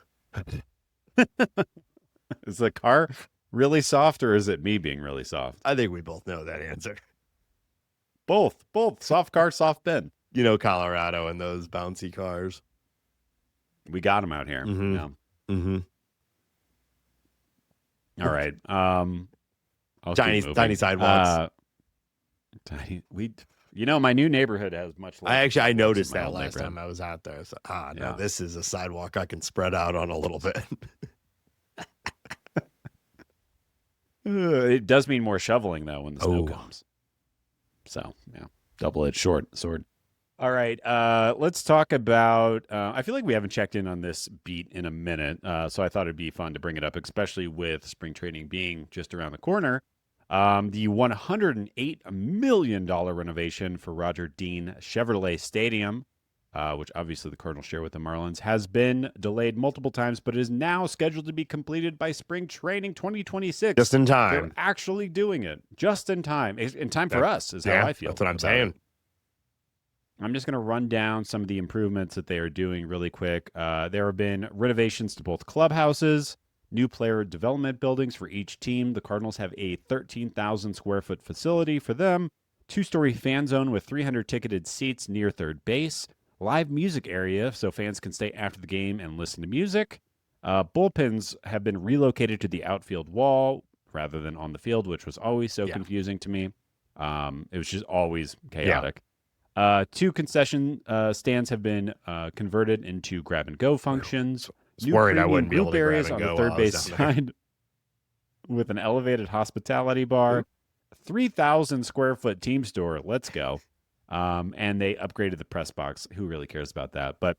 S2: Is the car really soft, or is it me being really soft?
S1: I think we both know that answer.
S2: Both. Soft car, soft bin.
S1: Colorado and those bouncy cars.
S2: We got them out here.
S1: Mm-hmm.
S2: Yeah. Mm-hmm. All right. I'll keep moving.
S1: Tiny sidewalks.
S2: My new neighborhood has much less.
S1: I noticed that last time I was out there. So, no, this is a sidewalk I can spread out on a little bit.
S2: It does mean more shoveling, though, when the snow comes. So, yeah, double-edged sword. All right, let's talk about I feel like we haven't checked in on this beat in a minute, so I thought it'd be fun to bring it up, especially with spring training being just around the corner. The $108 million renovation for Roger Dean Chevrolet Stadium, which obviously the Cardinals share with the Marlins, has been delayed multiple times, but is now scheduled to be completed by spring training 2026.
S1: Just in time.
S2: They're actually doing it just in time. In time for us is how I feel.
S1: That's what I'm saying.
S2: I'm just going to run down some of the improvements that they are doing really quick. There have been renovations to both clubhouses, new player development buildings for each team. The Cardinals have a 13,000 square foot facility for them, 2-story fan zone with 300 ticketed seats near third base, live music area so fans can stay after the game and listen to music. Bullpens have been relocated to the outfield wall rather than on the field, which was always so confusing to me. It was just always chaotic. 2 concession stands have been converted into grab-and-go functions.
S1: New worried I wouldn't be able to
S2: areas
S1: grab
S2: on
S1: and
S2: the
S1: go
S2: third base side with an elevated hospitality bar. 3,000 square foot team store. Let's go. And they upgraded the press box. Who really cares about that? But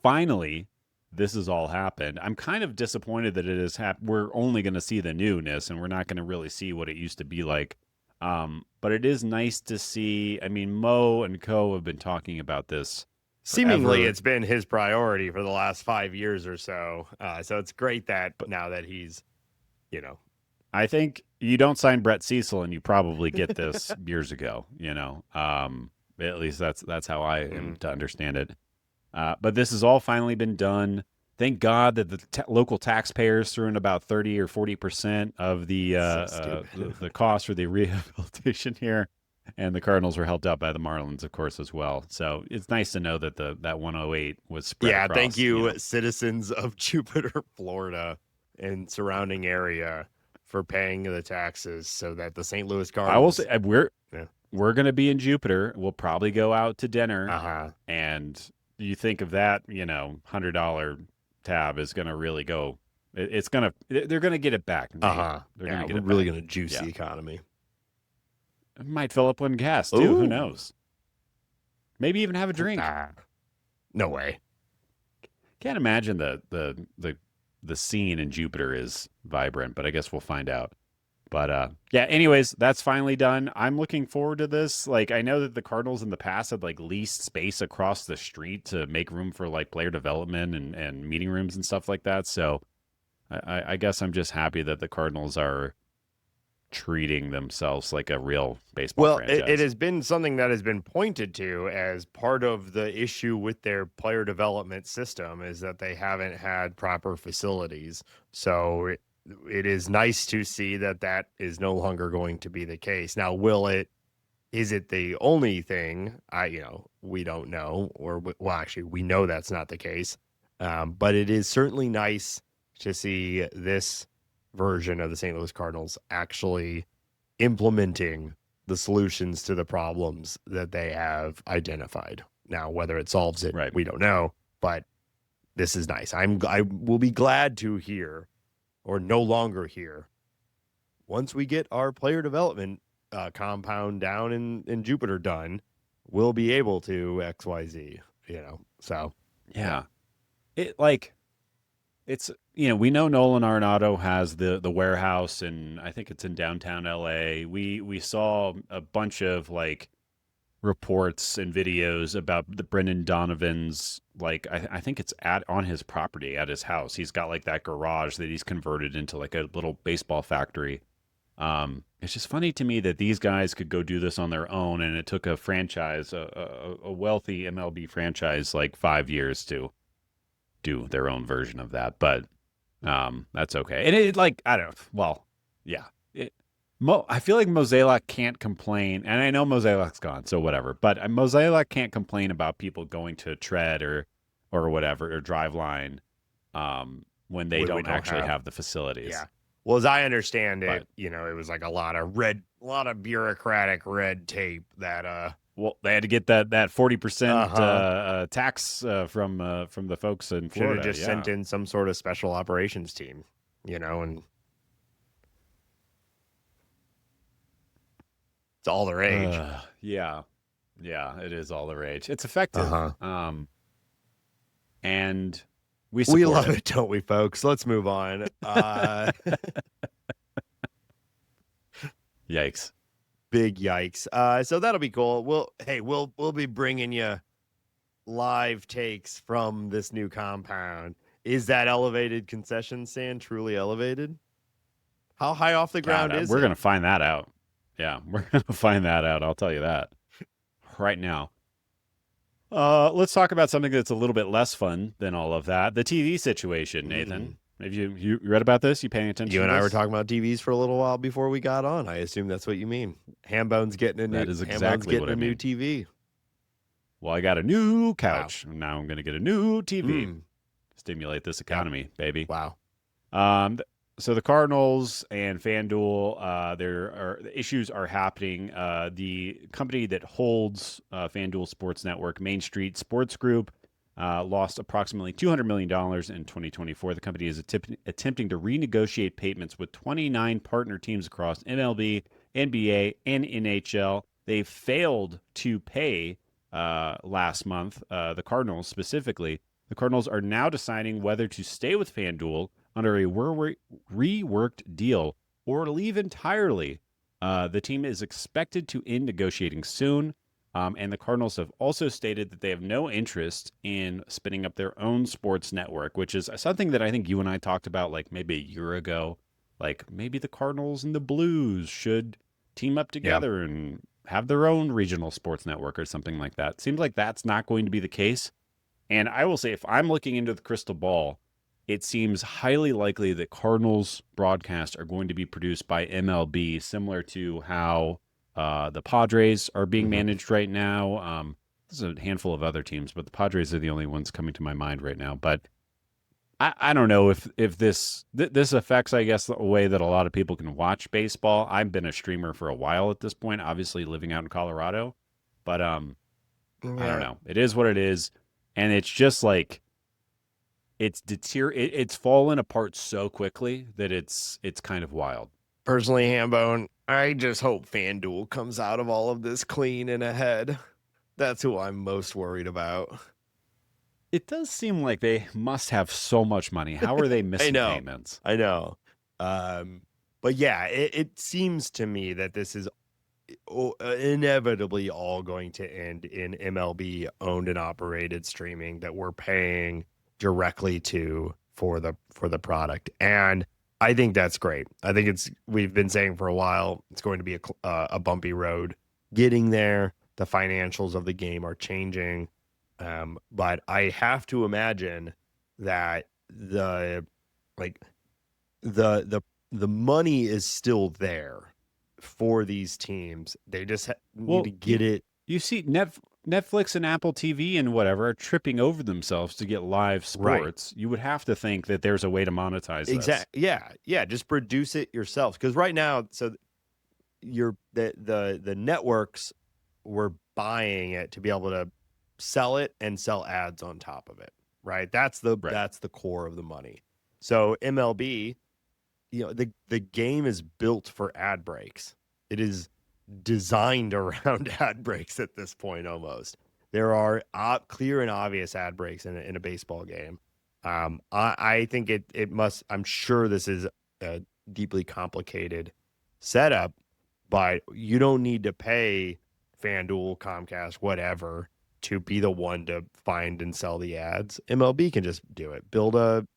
S2: finally, this has all happened. I'm kind of disappointed that it has happened. We're only going to see the newness, and we're not going to really see what it used to be like. But it is nice to see. I mean, Mo and Co have been talking about this.
S1: Seemingly, it's been his priority for the last 5 years or so. So it's great that now that he's,
S2: I think you don't sign Brett Cecil and you probably get this years ago. At least that's how I am to understand it. But this has all finally been done. Thank God that the local taxpayers threw in about 30 or 40% of the cost for the rehabilitation here. And the Cardinals were helped out by the Marlins, of course, as well. So it's nice to know that that 108 was spread across.
S1: Thank you, citizens of Jupiter, Florida, and surrounding area for paying the taxes so that the St. Louis Cardinals.
S2: I will say we're going to be in Jupiter. We'll probably go out to dinner, and you think of that, $100 tab is going to really go. They're going to get it back.
S1: They're really going to juice the economy.
S2: It might fill up on gas, too. Who knows? Maybe even have a drink.
S1: No way.
S2: Can't imagine the scene in Jupiter is vibrant, but I guess we'll find out. But anyways, that's finally done. I'm looking forward to this. Like, I know that the Cardinals in the past had leased space across the street to make room for player development and meeting rooms and stuff like that. So I guess I'm just happy that the Cardinals are treating themselves like a real baseball franchise.
S1: It has been something that has been pointed to as part of the issue with their player development system is that they haven't had proper facilities. So it is nice to see that is no longer going to be the case. Now, is it the only thing? We don't know, actually, we know that's not the case. But it is certainly nice to see this version of the St. Louis Cardinals actually implementing the solutions to the problems that they have identified. Now, whether it solves it, we don't know, but this is nice. I will be glad to hear, or no longer hear, once we get our player development compound down in Jupiter done, we'll be able to XYZ, so.
S2: Yeah. It's, we know Nolan Arenado has the warehouse, and I think it's in downtown LA. We saw a bunch of reports and videos about the Brendan Donovan's, I think it's on his property at his house. He's got that garage that he's converted into a little baseball factory. It's just funny to me that these guys could go do this on their own, and it took a franchise, a wealthy MLB franchise, 5 years to do their own version of that. But that's okay. And it I don't know. Well, yeah. I feel like Mozeliak can't complain, and I know Mozeliak's gone, so whatever. But Mozeliak can't complain about people going to Tread or whatever, or Driveline when they don't actually have the facilities.
S1: Yeah. Well, as I understand
S2: But
S1: it, you know, it was like a lot of bureaucratic red tape that
S2: well, they had to get that 40% tax from the folks in
S1: should have
S2: Florida.
S1: just
S2: Yeah,
S1: sent in some sort of special operations team, you know, and it's all the rage.
S2: yeah, it is all the rage. It's effective,
S1: Uh-huh.
S2: and we
S1: We
S2: support
S1: love
S2: it.
S1: it, don't we, folks? Let's move on.
S2: Yikes.
S1: Big yikes. So that'll be cool. We'll be bringing you live takes from this new compound. Is that elevated concession stand truly elevated? How high off the
S2: God,
S1: ground is
S2: we're
S1: it?
S2: gonna find that out. Yeah, we're gonna find that out. I'll tell you that right now. Let's talk about something that's a little bit less fun than all of that. The TV situation, Nathan. Have you read about this? You paying attention
S1: You and
S2: to
S1: I were
S2: this?
S1: talking about TVs for a little while before we got on. I assume that's what you mean. Hambone's getting a new
S2: That is
S1: Hambone's
S2: exactly what
S1: getting
S2: I
S1: a new
S2: mean.
S1: TV.
S2: Well, I got a new
S1: Wow.
S2: couch. Now I'm going to get a new TV.
S1: Mm.
S2: Stimulate this
S1: Yep.
S2: economy, baby.
S1: Wow.
S2: So the Cardinals and FanDuel, the issues are happening. The company that holds FanDuel Sports Network, Main Street Sports Group, lost approximately $200 million in 2024. The company is attempting to renegotiate payments with 29 partner teams across MLB, NBA, and NHL. They failed to pay last month, the Cardinals specifically. The Cardinals are now deciding whether to stay with FanDuel under a reworked deal or leave entirely. The team is expected to end negotiating soon. And the Cardinals have also stated that they have no interest in spinning up their own sports network, which is something that I think you and I talked about like maybe a year ago. Like maybe the Cardinals and the Blues should team up
S1: Yeah.
S2: together and have their own regional sports network or something like that. Seems like that's not going to be the case. And I will say, if I'm looking into the crystal ball, it seems highly likely that Cardinals broadcasts are going to be produced by MLB, similar to how the Padres are being managed right now. There's a handful of other teams, but the Padres are the only ones coming to my mind right now. But I don't know if this affects, I guess, the way that a lot of people can watch baseball. I've been a streamer for a while at this point, obviously living out in Colorado, but I don't know. It is what it is, and it's just like it's fallen apart so quickly that it's kind of wild.
S1: Personally, Hambone, I just hope FanDuel comes out of all of this clean and ahead. That's who I'm most worried about.
S2: It does seem like they must have so much money. How are they missing payments?
S1: I know. But yeah, it seems to me that this is inevitably all going to end in MLB owned and operated streaming that we're paying directly to for the product. And I think that's great. I think we've been saying for a while, it's going to be a bumpy road getting there. The financials of the game are changing. But I have to imagine that the money is still there for these teams. They just need to get it.
S2: You see, Netflix and Apple TV and whatever are tripping over themselves to get live sports. Right. You would have to think that there's a way to monetize this.
S1: Exactly. Yeah. Just produce it yourselves. Because right now, so the networks were buying it to be able to sell it and sell ads on top of it. Right. That's the core of the money. So MLB, the game is built for ad breaks. It is designed around ad breaks at this point. Almost there are clear and obvious ad breaks in a baseball game. I think it must. I'm sure this is a deeply complicated setup, but you don't need to pay FanDuel, Comcast, whatever, to be the one to find and sell the ads. MLB can just do it. Build a,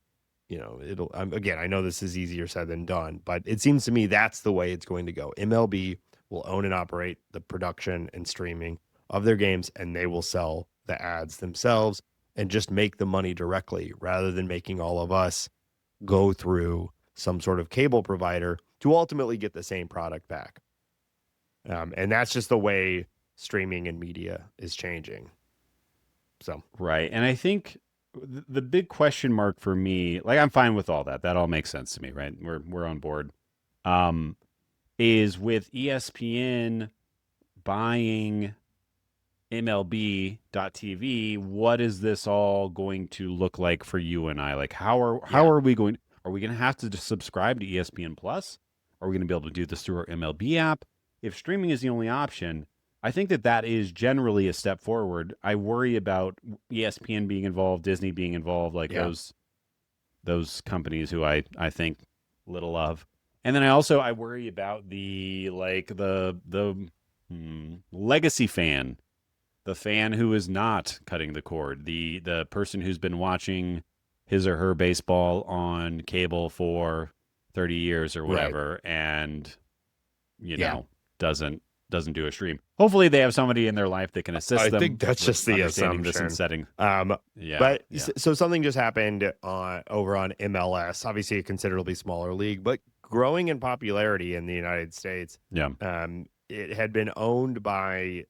S1: again, I know this is easier said than done, but it seems to me that's the way it's going to go. MLB will own and operate the production and streaming of their games, and they will sell the ads themselves and just make the money directly rather than making all of us go through some sort of cable provider to ultimately get the same product back. And that's just the way streaming and media is changing. So
S2: right. And I think the big question mark for me, like I'm fine with all that. That all makes sense to me, right? We're on board. Um, is with ESPN buying MLB.TV, what is this all going to look like for you and I? Like how
S1: Yeah.
S2: are we going? Are we going to have to just subscribe to ESPN Plus? Are we going to be able to do this through our MLB app? If streaming is the only option, I think that is generally a step forward. I worry about ESPN being involved, Disney being involved, like
S1: Yeah.
S2: those companies who I think little of. And then I worry about the legacy fan, the fan who is not cutting the cord, the person who's been watching his or her baseball on cable for 30 years or
S1: Right.
S2: whatever, and
S1: Yeah.
S2: doesn't do a stream. Hopefully they have somebody in their life that can assist
S1: I
S2: them
S1: think that's
S2: with
S1: just the
S2: understanding this and
S1: assumption.
S2: setting. Yeah.
S1: But
S2: Yeah.
S1: so something just happened over on MLS, obviously a considerably smaller league, but growing in popularity in the United States.
S2: Yeah.
S1: It had been owned by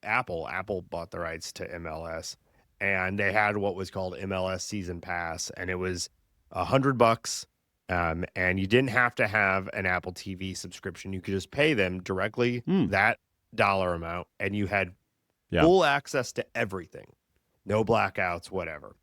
S1: Apple. Apple bought the rights to MLS, and they had what was called MLS Season Pass, and it was $100. And you didn't have to have an Apple TV subscription. You could just pay them directly that dollar amount, and you had full access to everything. No blackouts, whatever.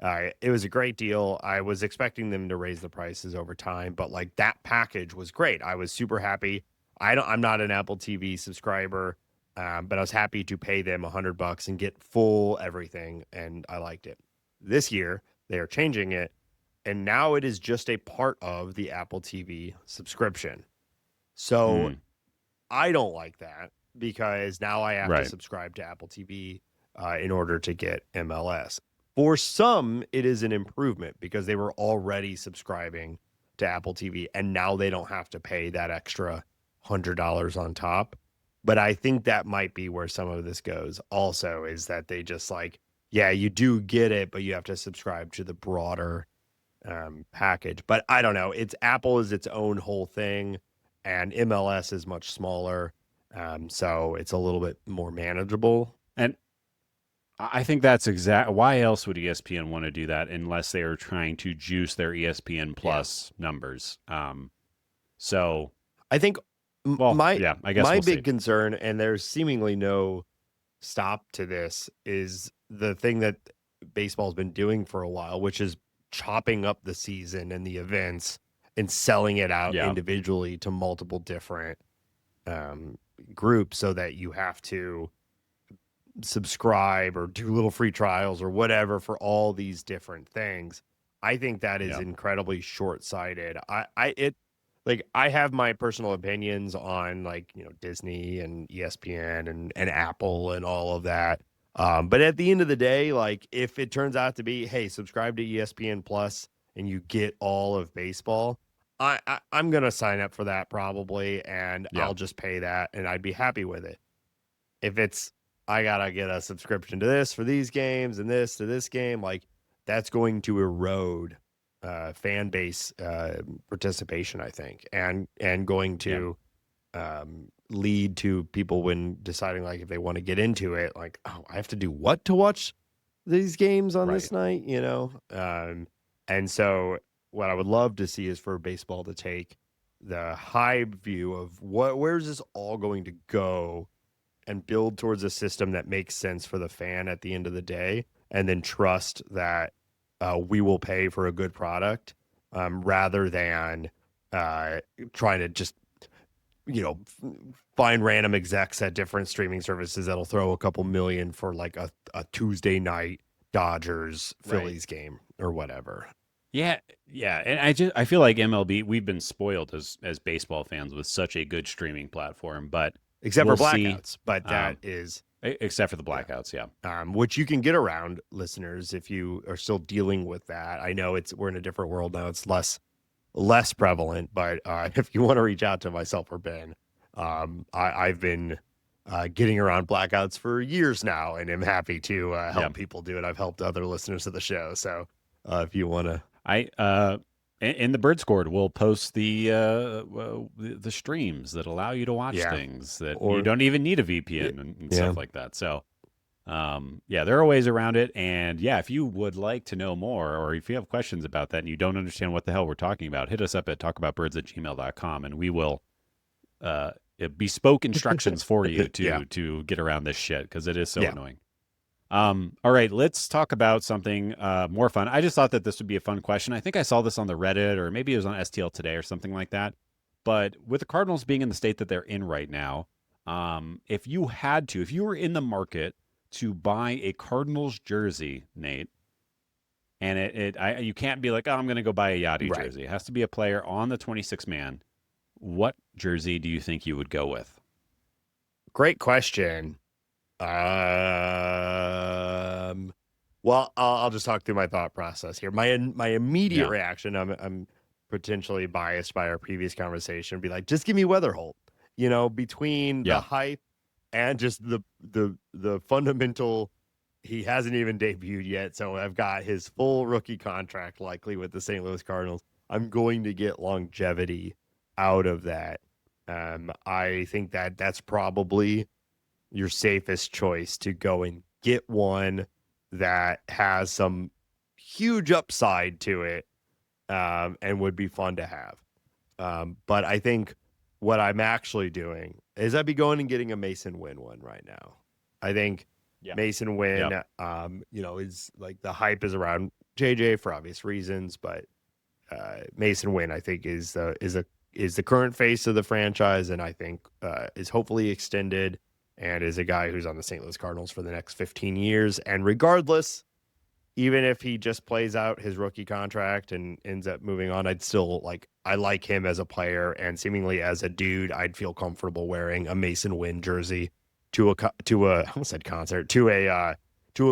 S1: It was a great deal. I was expecting them to raise the prices over time, but like that package was great. I was super happy. I'm not an Apple TV subscriber, but I was happy to pay them $100 and get full everything, and I liked it. This year they are changing it, and now it is just a part of the Apple TV subscription. So I don't like that because now I have to subscribe to Apple TV in order to get MLS. For some, it is an improvement because they were already subscribing to Apple TV, and now they don't have to pay that extra $100 on top. But I think that might be where some of this goes also, is that they just like, yeah, you do get it, but you have to subscribe to the broader package. But I don't know. Apple is its own whole thing, and MLS is much smaller. So it's a little bit more manageable.
S2: And I think that's why else would ESPN want to do that unless they are trying to juice their ESPN Plus numbers. So
S1: I think
S2: I guess
S1: my big concern, and there's seemingly no stop to this, is the thing that baseball's been doing for a while, which is chopping up the season and the events and selling it out individually to multiple different groups, so that you have to subscribe or do little free trials or whatever for all these different things. I think that is incredibly short-sighted. I have my personal opinions on, like, Disney and ESPN and Apple and all of that. But at the end of the day, like, if it turns out to be, hey, subscribe to ESPN Plus and you get all of baseball, I'm going to sign up for that probably, and I'll just pay that and I'd be happy with it. If it's, I got to get a subscription to this for these games and this to this game, like, that's going to erode fan base participation, I think, and going to lead to people, when deciding, like, if they want to get into it, like, oh, I have to do what to watch these games on this night, and so what I would love to see is for baseball to take the high view of where's this all going to go, and build towards a system that makes sense for the fan at the end of the day, and then trust that we will pay for a good product, rather than trying to just, find random execs at different streaming services that'll throw a couple million for like a Tuesday night Dodgers Phillies game or whatever.
S2: Yeah. And I feel like MLB, we've been spoiled as baseball fans with such a good streaming platform, but
S1: except for blackouts, but that is
S2: except for the blackouts,
S1: which you can get around, listeners, if you are still dealing with that. I know we're in a different world now; it's less prevalent. But if you want to reach out to myself or Ben, I've been getting around blackouts for years now, and am happy to help people do it. I've helped other listeners of the show, so if you want to,
S2: in the Bird Scored, we'll post the streams that allow you to watch things that you don't even need a VPN and stuff like that. So, Yeah, there are ways around it. And yeah, if you would like to know more, or if you have questions about that and you don't understand what the hell we're talking about, hit us up at talkaboutbirds@gmail.com, and we will bespoke instructions for you to get around this shit, because it is so annoying. All right, let's talk about something more fun. I just thought that this would be a fun question. I think I saw this on the Reddit, or maybe it was on STL Today or something like that. But with the Cardinals being in the state that they're in right now, if you were in the market to buy a Cardinals jersey, Nate, and you can't be like, oh, I'm going to go buy a Yadier jersey. It has to be a player on the 26 man. What jersey do you think you would go with?
S1: Great question. Well, I'll just talk through my thought process here. My immediate reaction, I'm potentially biased by our previous conversation, would be like, just give me Wetherholt. You know, between the hype and just the fundamental, he hasn't even debuted yet, so I've got his full rookie contract likely with the St. Louis Cardinals. I'm going to get longevity out of that. I think that's probably your safest choice, to go and get one that has some huge upside to it, and would be fun to have. But I think what I'm actually doing is I'd be going and getting a Mason Wynn one right now. I think Mason Wynn, is like, the hype is around JJ for obvious reasons, but Mason Wynn, I think, is the current face of the franchise, and I think is hopefully extended, and is a guy who's on the St. Louis Cardinals for the next 15 years. And regardless, even if he just plays out his rookie contract and ends up moving on, I like him as a player, and seemingly as a dude, I'd feel comfortable wearing a Mason Wynn jersey to a I almost said concert, to a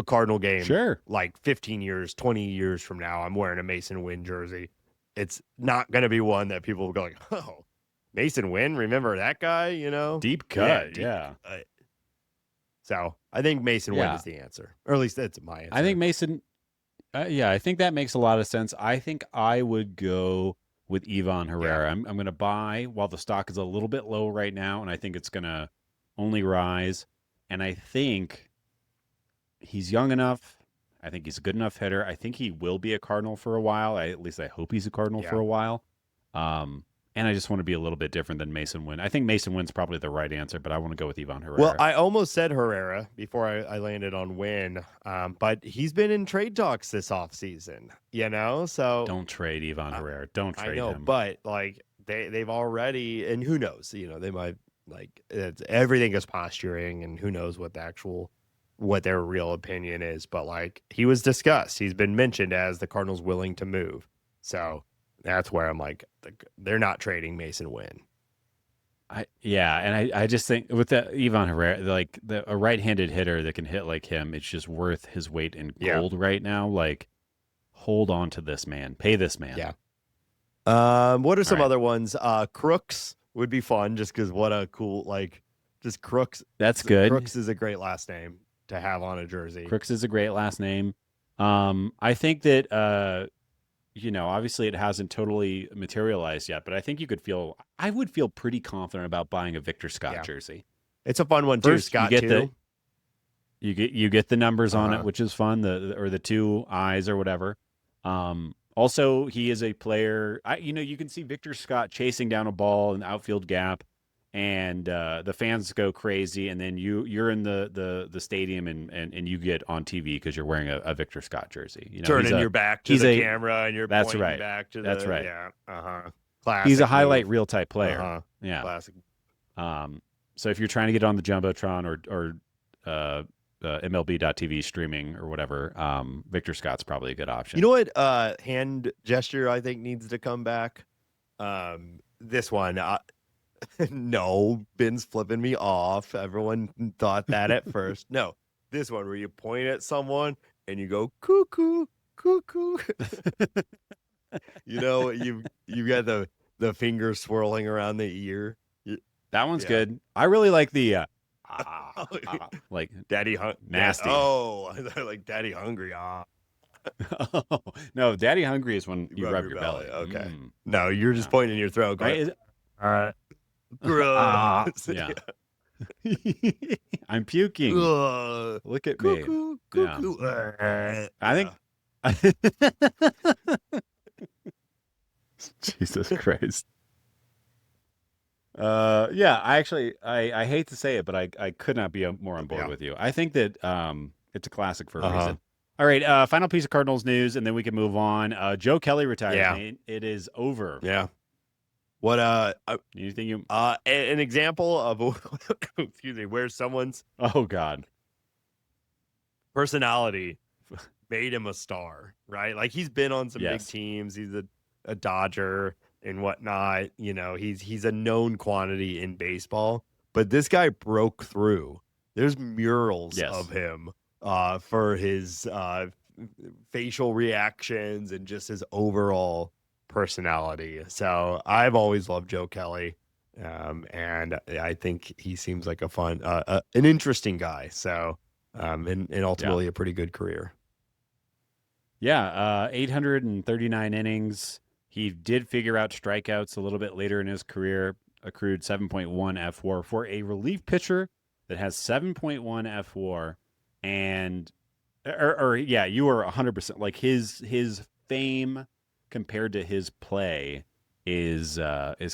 S1: Cardinal game.
S2: Sure.
S1: Like 15 years, 20 years from now, I'm wearing a Mason Wynn jersey. It's not going to be one that people will go like, oh, Mason Wynn, remember that guy, you know?
S2: Deep cut, yeah.
S1: So I think Mason Wynn is the answer, or at least that's my answer.
S2: I think Mason, I think that makes a lot of sense. I think I would go with Ivan Herrera. I'm going to buy while the stock is a little bit low right now, and I think it's going to only rise. And I think he's young enough. I think he's a good enough hitter. I think he will be a Cardinal for a while. At least I hope he's a Cardinal for a while. And I just want to be a little bit different than Mason Wynn. I think Mason Wynn's probably the right answer, but I want to go with Ivan Herrera.
S1: Well, I almost said Herrera before I landed on Wynn, but he's been in trade talks this offseason, you know? So
S2: don't trade Ivan Herrera. Don't trade him.
S1: But like they've already, and who knows, you know, they might, like, everything is posturing, and who knows what their real opinion is. But like, he was discussed. He's been mentioned as the Cardinals willing to move. So that's where I'm like, they're not trading Mason Wynn.
S2: I just think with the Ivan Herrera, like a right-handed hitter that can hit like him, it's just worth his weight in gold right now. Like, hold on to this man, pay this man.
S1: Yeah. What are some other ones? Crooks would be fun, just because what a cool, like, just Crooks.
S2: That's good.
S1: Crooks is a great last name to have on a jersey.
S2: Crooks is a great last name. I think that obviously it hasn't totally materialized yet, but I think I would feel pretty confident about buying a Victor Scott jersey.
S1: It's a fun one too. Scott too.
S2: You get the numbers on it, which is fun. The two eyes or whatever. Also, he is a player. You can see Victor Scott chasing down a ball in the outfield gap, and the fans go crazy, and then you're in the stadium and you get on TV because you're wearing a Victor Scott jersey.
S1: Turning your back to the camera, and you're pointing back to the.
S2: That's right.
S1: Yeah. Classic.
S2: He's a highlight reel type player. Yeah.
S1: Classic.
S2: So if you're trying to get on the Jumbotron or MLB.TV streaming or whatever, Victor Scott's probably a good option.
S1: You know what hand gesture I think needs to come back? This one. No, Ben's flipping me off. Everyone thought that at first. No, this one where you point at someone and you go cuckoo, cuckoo. You got the finger swirling around the ear.
S2: That one's good. I really like the like
S1: Daddy
S2: nasty.
S1: Oh, like Daddy Hungry.
S2: Oh, no, Daddy Hungry is when you rub your belly.
S1: Okay. No, you're just pointing in your throat. Going,
S2: right?
S1: Gross.
S2: Yeah. I'm puking. Look at me.
S1: Cuckoo,
S2: Yeah.
S1: cuckoo.
S2: I think. Jesus Christ. Yeah, I hate to say it, but I could not be more on board with you. I think that it's a classic for a reason. All right, final piece of Cardinals news, and then we can move on. Joe Kelly retires, Nate. It is over.
S1: Yeah. What
S2: anything you
S1: an example of excuse me, where someone's personality made him a star, right? Like he's been on some big teams. He's a Dodger and whatnot. You know, he's a known quantity in baseball, but this guy broke through. There's murals of him for his facial reactions and just his overall personality. So I've always loved Joe Kelly. And I think he seems like a fun, an interesting guy. So, and ultimately a pretty good career.
S2: Yeah. 839 innings. He did figure out strikeouts a little bit later in his career, accrued 7.1 F4 for a relief pitcher that has 7.1 F4. And, you are 100%. Like his fame compared to his play is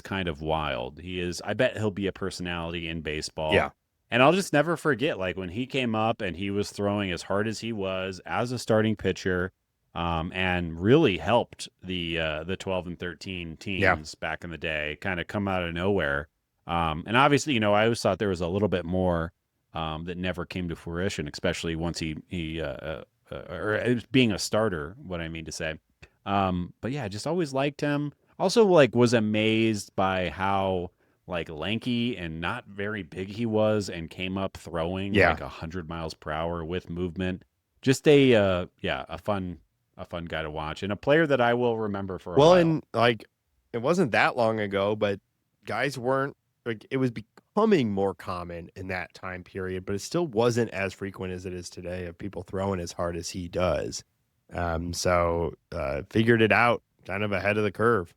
S2: kind of wild. I bet he'll be a personality in baseball.
S1: Yeah.
S2: And I'll just never forget, like when he came up and he was throwing as hard as he was as a starting pitcher, and really helped the 12 and 13 teams back in the day kind of come out of nowhere. And obviously, I always thought there was a little bit more that never came to fruition, especially once he being a starter, what I mean to say. But yeah, I just always liked him. Also, like, was amazed by how like lanky and not very big he was, and came up throwing like 100 miles per hour with movement. Just a fun guy to watch, and a player that I will remember for a while. Well,
S1: and like it wasn't that long ago, but guys weren't like, it was becoming more common in that time period, but it still wasn't as frequent as it is today of people throwing as hard as he does. So figured it out kind of ahead of the curve.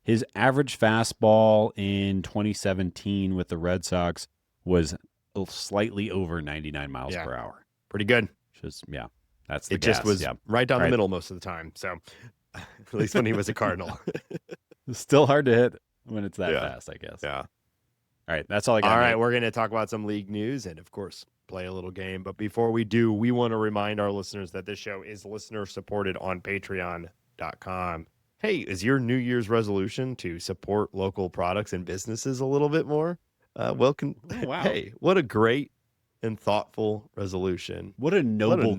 S2: His average fastball in 2017 with the Red Sox was slightly over 99 miles per hour.
S1: Pretty good.
S2: Just, that's the
S1: It just was right down the middle most of the time. So at least when he was a Cardinal.
S2: It's still hard to hit when it's that fast, I guess.
S1: Yeah.
S2: All right, that's all I got.
S1: All right, we're going to talk about some league news and, of course, play a little game. But before we do, we want to remind our listeners that this show is listener-supported on Patreon.com. Hey, is your New Year's resolution to support local products and businesses a little bit more? Wow. Hey, what a great and thoughtful resolution.
S2: What a noble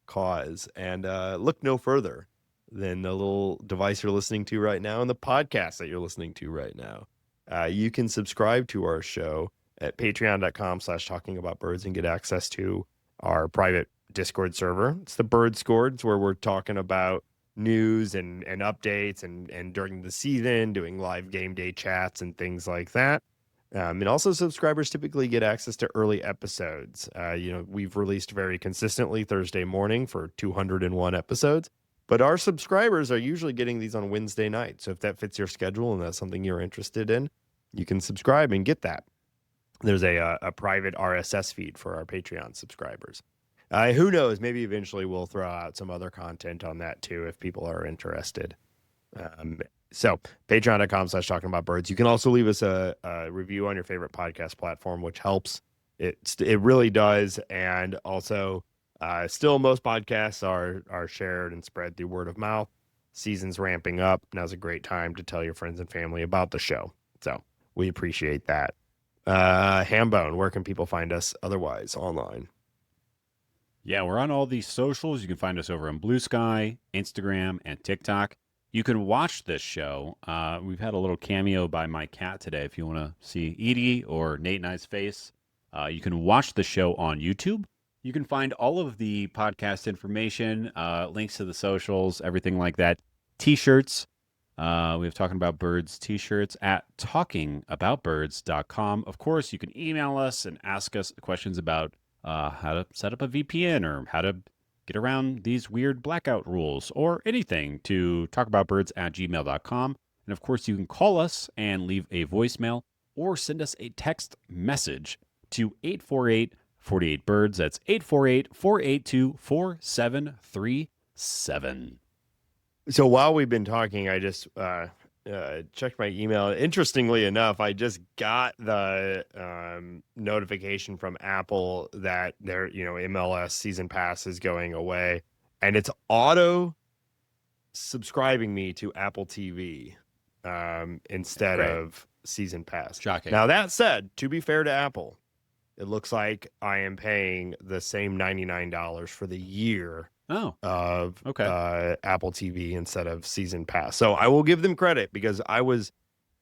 S1: cause. And look no further than the little device you're listening to right now and the podcast that you're listening to right now. You can subscribe to our show at patreon.com/talkingaboutbirds and get access to our private Discord server. It's the Bird Scored. It's where we're talking about news and updates and during the season, doing live game day chats and things like that. And also subscribers typically get access to early episodes. We've released very consistently Thursday morning for 201 episodes, but our subscribers are usually getting these on Wednesday night. So if that fits your schedule and that's something you're interested in, you can subscribe and get that. There's a private RSS feed for our Patreon subscribers. Who knows? Maybe eventually we'll throw out some other content on that too if people are interested. So patreon.com/talkingaboutbirds. You can also leave us a review on your favorite podcast platform, which helps. It really does. And also, still most podcasts are shared and spread through word of mouth. Season's ramping up. Now's a great time to tell your friends and family about the show. So we appreciate that. Hambone, where can people find us otherwise online?
S2: Yeah, we're on all these socials. You can find us over on Blue Sky, Instagram, and TikTok. You can watch this show. We've had a little cameo by my cat today. If you want to see Edie or Nate and I's face, you can watch the show on YouTube. You can find all of the podcast information, links to the socials, everything like that. T-shirts. We have Talking About Birds T-shirts at talkingaboutbirds.com. Of course, you can email us and ask us questions about how to set up a VPN or how to get around these weird blackout rules or anything to talkaboutbirds@gmail.com. And of course, you can call us and leave a voicemail or send us a text message to 848-48-BIRDS. That's 848-482-4737.
S1: So while we've been talking, I just checked my email. Interestingly enough, I just got the notification from Apple that their MLS season pass is going away, and it's auto subscribing me to Apple TV instead of season pass.
S2: Shocking.
S1: Now, that said, to be fair to Apple, it looks like I am paying the same $99 for the year of Apple TV instead of season pass. So I will give them credit, because I was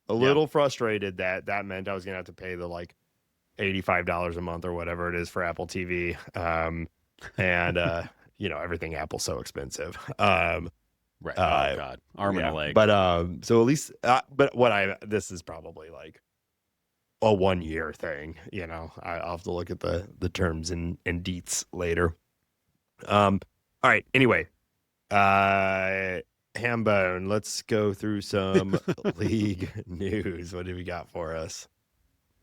S1: a little frustrated that meant I was going to have to pay the like $85 a month or whatever it is for Apple TV. And everything Apple's so expensive.
S2: Right. Oh God, arm and a leg.
S1: But so at least, this is probably like a 1 year thing. I'll have to look at the terms and deets later. All right. Anyway, Hambone, let's go through some league news. What do we got for us?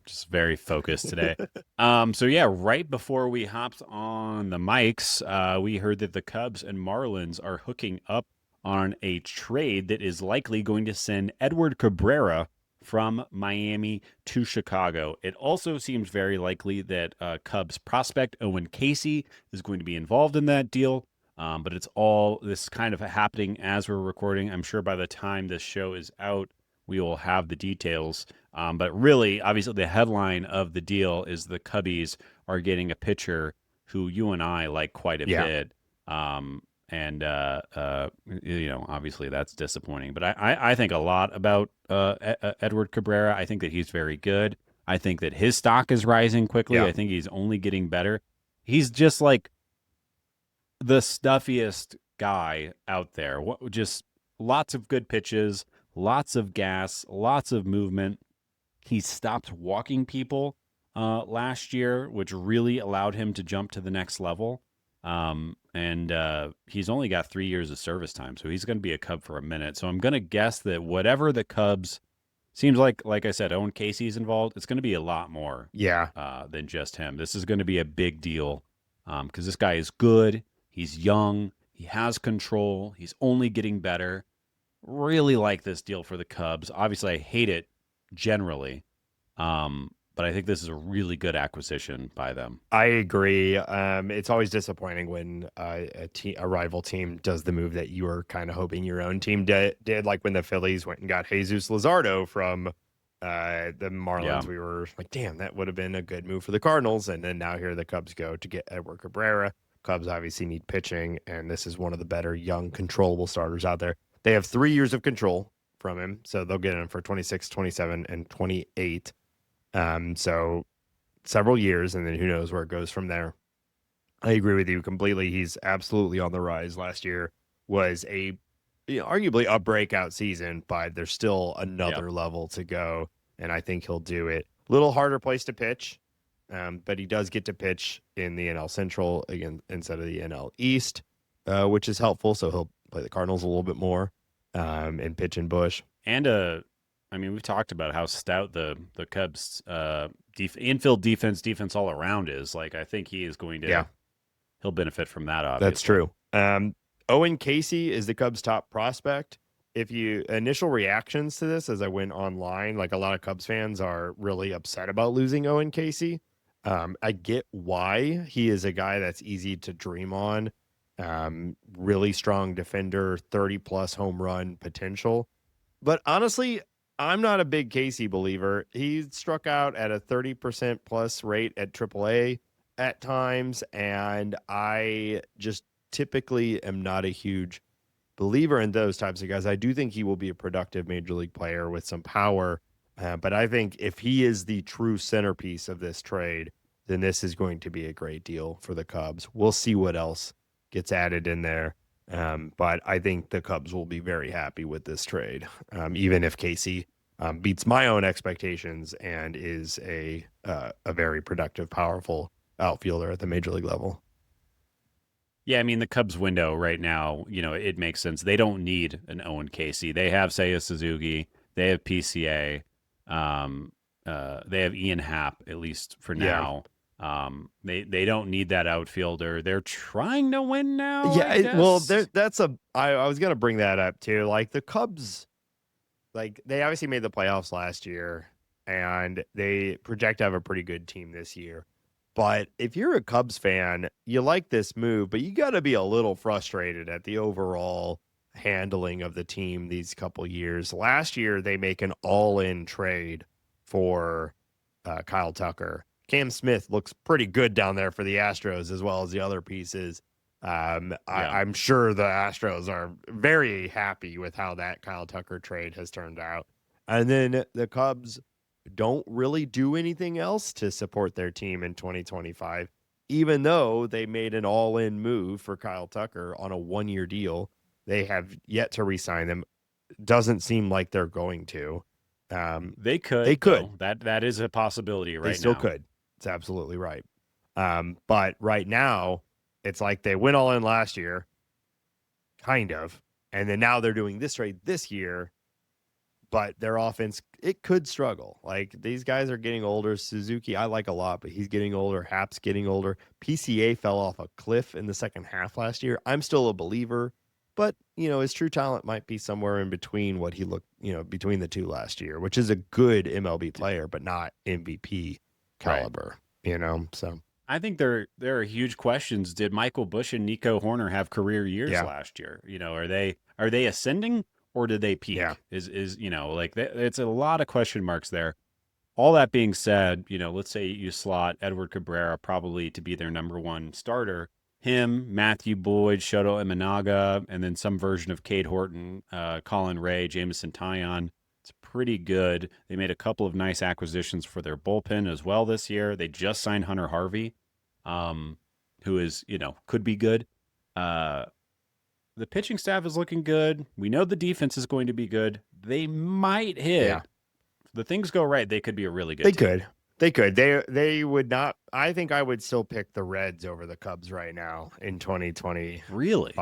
S2: Just very focused today. Right before we hopped on the mics, we heard that the Cubs and Marlins are hooking up on a trade that is likely going to send Edward Cabrera from Miami to Chicago. It also seems very likely that Cubs prospect Owen Casey is going to be involved in that deal. But this kind of happening as we're recording. I'm sure by the time this show is out, we will have the details. But really, obviously, the headline of the deal is the Cubbies are getting a pitcher who you and I like quite a bit. Obviously that's disappointing. But I think a lot about Edward Cabrera. I think that he's very good. I think that his stock is rising quickly. I think he's only getting better. He's just like the stuffiest guy out there. Just lots of good pitches, lots of gas, lots of movement. He stopped walking people last year, which really allowed him to jump to the next level. He's only got 3 years of service time, so he's going to be a Cub for a minute. So I'm going to guess that whatever the Cubs seems like I said, Owen Casey's involved. It's going to be a lot more than just him. This is going to be a big deal because this guy is good. He's young. He has control. He's only getting better. Really like this deal for the Cubs. Obviously, I hate it generally. But I think this is a really good acquisition by them.
S1: I agree. It's always disappointing when a rival team does the move that you were kind of hoping your own team did, like when the Phillies went and got Jesus Luzardo from the Marlins. Yeah. We were like, damn, that would have been a good move for the Cardinals. And then now here the Cubs go to get Edward Cabrera. Cubs obviously need pitching, and this is one of the better young controllable starters out there. They have 3 years of control from him, so they'll get him for 26, 27, and 28. So several years, and then who knows where it goes from there. I agree with you completely. He's absolutely on the rise. Last year was arguably a breakout season, but there's still another level to go, and I think he'll do it. Little harder place to pitch, but he does get to pitch in the NL Central again instead of the NL East, which is helpful. So he'll play the Cardinals a little bit more and pitch in Busch.
S2: And we've talked about how stout the Cubs infield defense all around is. Like, I think he is going to he'll benefit from that, obviously.
S1: That's true. Owen Casey is the Cubs' top prospect. Initial reactions to this as I went online, like a lot of Cubs fans are really upset about losing Owen Casey. I get why. He is a guy that's easy to dream on. Really strong defender, 30-plus home run potential. But honestly, I'm not a big Casey believer. He struck out at a 30% plus rate at AAA at times, and I just typically am not a huge believer in those types of guys. I do think he will be a productive major league player with some power, but I think if he is the true centerpiece of this trade, then this is going to be a great deal for the Cubs. We'll see what else gets added in there. But I think the Cubs will be very happy with this trade, even if Casey beats my own expectations and is a very productive, powerful outfielder at the major league level.
S2: Yeah, I mean, the Cubs window right now, it makes sense. They don't need an Owen Casey. They have Seiya Suzuki. They have PCA. they have Ian Happ, at least for
S1: Yeah.
S2: now. They don't need that outfielder. They're trying to win now, I
S1: Yeah, well,
S2: guess.
S1: I was gonna bring that up too. Like the Cubs, like they obviously made the playoffs last year, and they project to have a pretty good team this year. But if you're a Cubs fan, you like this move, but you got to be a little frustrated at the overall handling of the team these couple years. Last year, they make an all-in trade for Kyle Tucker. Cam Smith looks pretty good down there for the Astros as well as the other pieces. I'm sure the Astros are very happy with how that Kyle Tucker trade has turned out. And then the Cubs don't really do anything else to support their team in 2025, even though they made an all-in move for Kyle Tucker on a 1-year deal. They have yet to re-sign him. Doesn't seem like they're going to.
S2: They could.
S1: They could.
S2: Though. That is a possibility right now.
S1: They still could. It's absolutely right. But right now, it's like they went all in last year, kind of, and then now they're doing this trade this year, but their offense, it could struggle. Like these guys are getting older. Suzuki, I like a lot, but he's getting older. Happ's getting older. PCA fell off a cliff in the second half last year. I'm still a believer, but his true talent might be somewhere in between what he looked, between the two last year, which is a good MLB player, but not MVP caliber, so.
S2: I think there are huge questions. Did Michael Busch and Nico Horner have career years last year? Are they ascending or did they peak?
S1: Yeah.
S2: It's a lot of question marks there. All that being said, let's say you slot Edward Cabrera probably to be their number one starter. Him, Matthew Boyd, Shoto Imanaga, and then some version of Cade Horton, Colin Ray, Jameson Taillon. It's pretty good. They made a couple of nice acquisitions for their bullpen as well this year. They just signed Hunter Harvey, who is, could be good. The pitching staff is looking good. We know the defense is going to be good. They might hit.
S1: Yeah.
S2: If the things go right, they could be a really good team.
S1: They could. They would not. I think I would still pick the Reds over the Cubs right now in 2020.
S2: Really?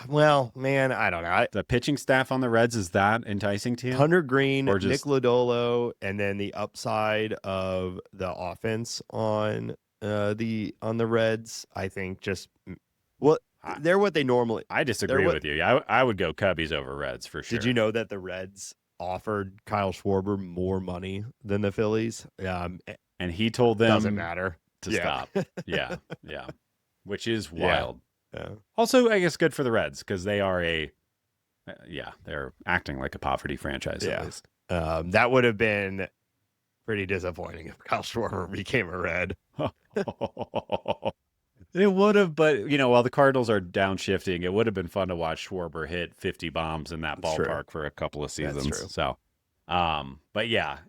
S1: Well, man, I don't know.
S2: The pitching staff on the Reds, is that enticing to you?
S1: Hunter Green, Nick Lodolo, and then the upside of the offense on the Reds. I think they're what they normally.
S2: I disagree with you. I would go Cubbies over Reds for sure.
S1: Did you know that the Reds offered Kyle Schwarber more money than the Phillies?
S2: And he told them
S1: doesn't matter
S2: to stop. Yeah. Which is wild. Yeah. Also, I guess good for the Reds because they are they're acting like a poverty franchise at least.
S1: That would have been pretty disappointing if Kyle Schwarber became a Red.
S2: It would have, but while the Cardinals are downshifting, it would have been fun to watch Schwarber hit 50 bombs in that ballpark for a couple of seasons.
S1: That's true.
S2: So, but yeah,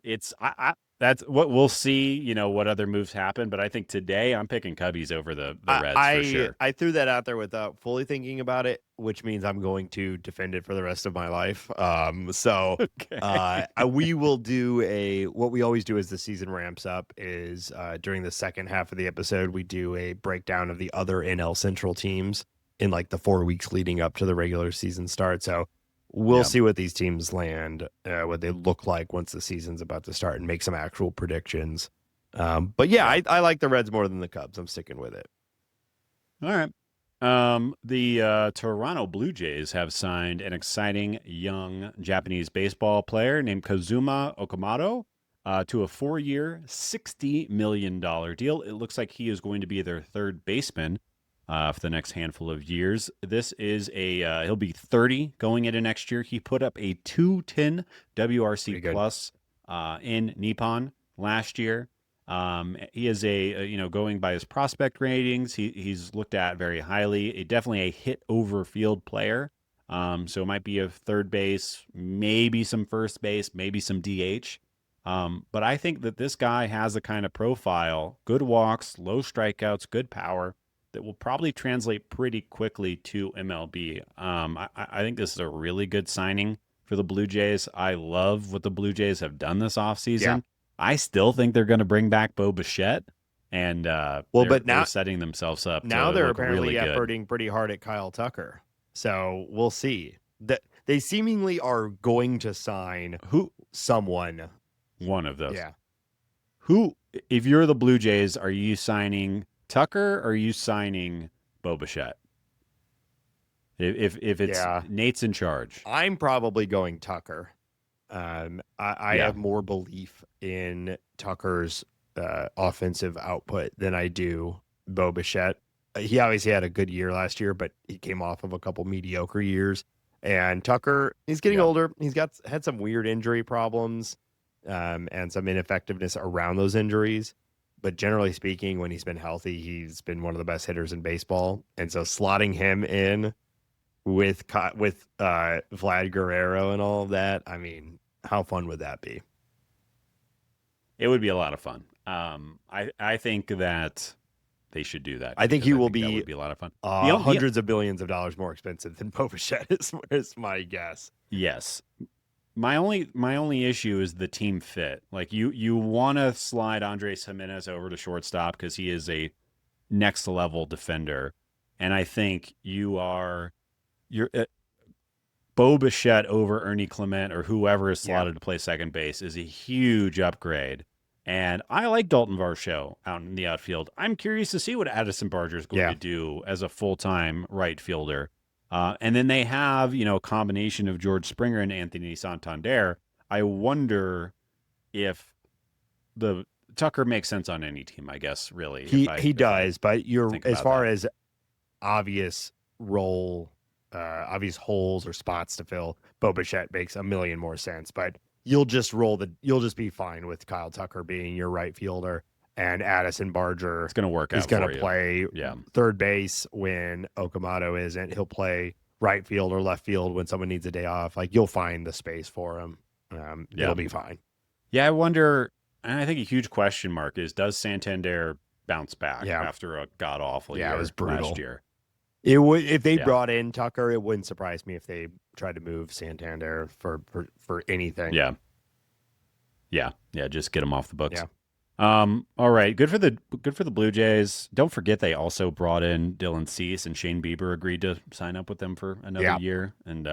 S2: that's what we'll see. What other moves happen, but I think today I'm picking Cubbies over the Reds for sure.
S1: I threw that out there without fully thinking about it, which means I'm going to defend it for the rest of my life. We will do what we always do as the season ramps up is during the second half of the episode, we do a breakdown of the other NL Central teams in like the 4 weeks leading up to the regular season start. So we'll see what these teams land, what they look like once the season's about to start, and make some actual predictions. But I like the Reds more than the Cubs. I'm sticking with it.
S2: All right. The Toronto Blue Jays have signed an exciting young Japanese baseball player named Kazuma Okamoto to a 4-year, $60 million deal. It looks like he is going to be their third baseman for the next handful of years. This is he'll be 30 going into next year. He put up a 210 WRC plus in Nippon last year. He is going by his prospect ratings, he's looked at very highly. Definitely a hit over field player. So it might be a third base, maybe some first base, maybe some DH. But I think that this guy has the kind of profile, good walks, low strikeouts, good power, that will probably translate pretty quickly to MLB. I think this is a really good signing for the Blue Jays. I love what the Blue Jays have done this offseason. Yeah. I still think they're going to bring back Bo Bichette, and they're setting themselves up.
S1: Now
S2: they're
S1: apparently
S2: really
S1: efforting pretty hard at Kyle Tucker. So we'll see. They seemingly are going to sign someone.
S2: One of those.
S1: Yeah.
S2: Who, if you're the Blue Jays, are you signing Tucker or are you signing Bo Bichette? If it's Nate's in charge,
S1: I'm probably going Tucker. I have more belief in Tucker's offensive output than I do Bo Bichette. He obviously had a good year last year, but he came off of a couple mediocre years. And Tucker, he's getting older. He's had some weird injury problems and some ineffectiveness around those injuries. But generally speaking, when he's been healthy, he's been one of the best hitters in baseball. And so slotting him in with Vlad Guerrero and all of that, I mean, how fun would that be?
S2: It would be a lot of fun. I think that they should do that.
S1: I think he will be.
S2: That would be a lot of fun.
S1: Hundreds of billions of dollars more expensive than Bo Bichette is my guess.
S2: Yes. My only issue is the team fit. Like you want to slide Andres Jimenez over to shortstop because he is a next level defender, and I think you're Bo Bichette over Ernie Clement or whoever is slotted to play second base is a huge upgrade. And I like Dalton Varsho out in the outfield. I'm curious to see what Addison Barger is going to do as a full-time right fielder. And then they have, a combination of George Springer and Anthony Santander. I wonder if the Tucker makes sense on any team, I guess, really.
S1: He does, but as far as obvious holes or spots to fill, Bo Bichette makes a million more sense. But you'll just be fine with Kyle Tucker being your right fielder, and Addison Barger.
S2: It's going to work out.
S1: He's going to play third base when Okamoto isn't. He'll play right field or left field when someone needs a day off. Like, you'll find the space for him. It'll be fine.
S2: Yeah, I wonder. And I think a huge question mark is, does Santander bounce back after a god awful year?
S1: It was brutal
S2: last year.
S1: It would, if they brought in Tucker, it wouldn't surprise me if they tried to move Santander for anything.
S2: Yeah. Just get him off the books. All right. Good for the Blue Jays. Don't forget they also brought in Dylan Cease, and Shane Bieber agreed to sign up with them for another year. And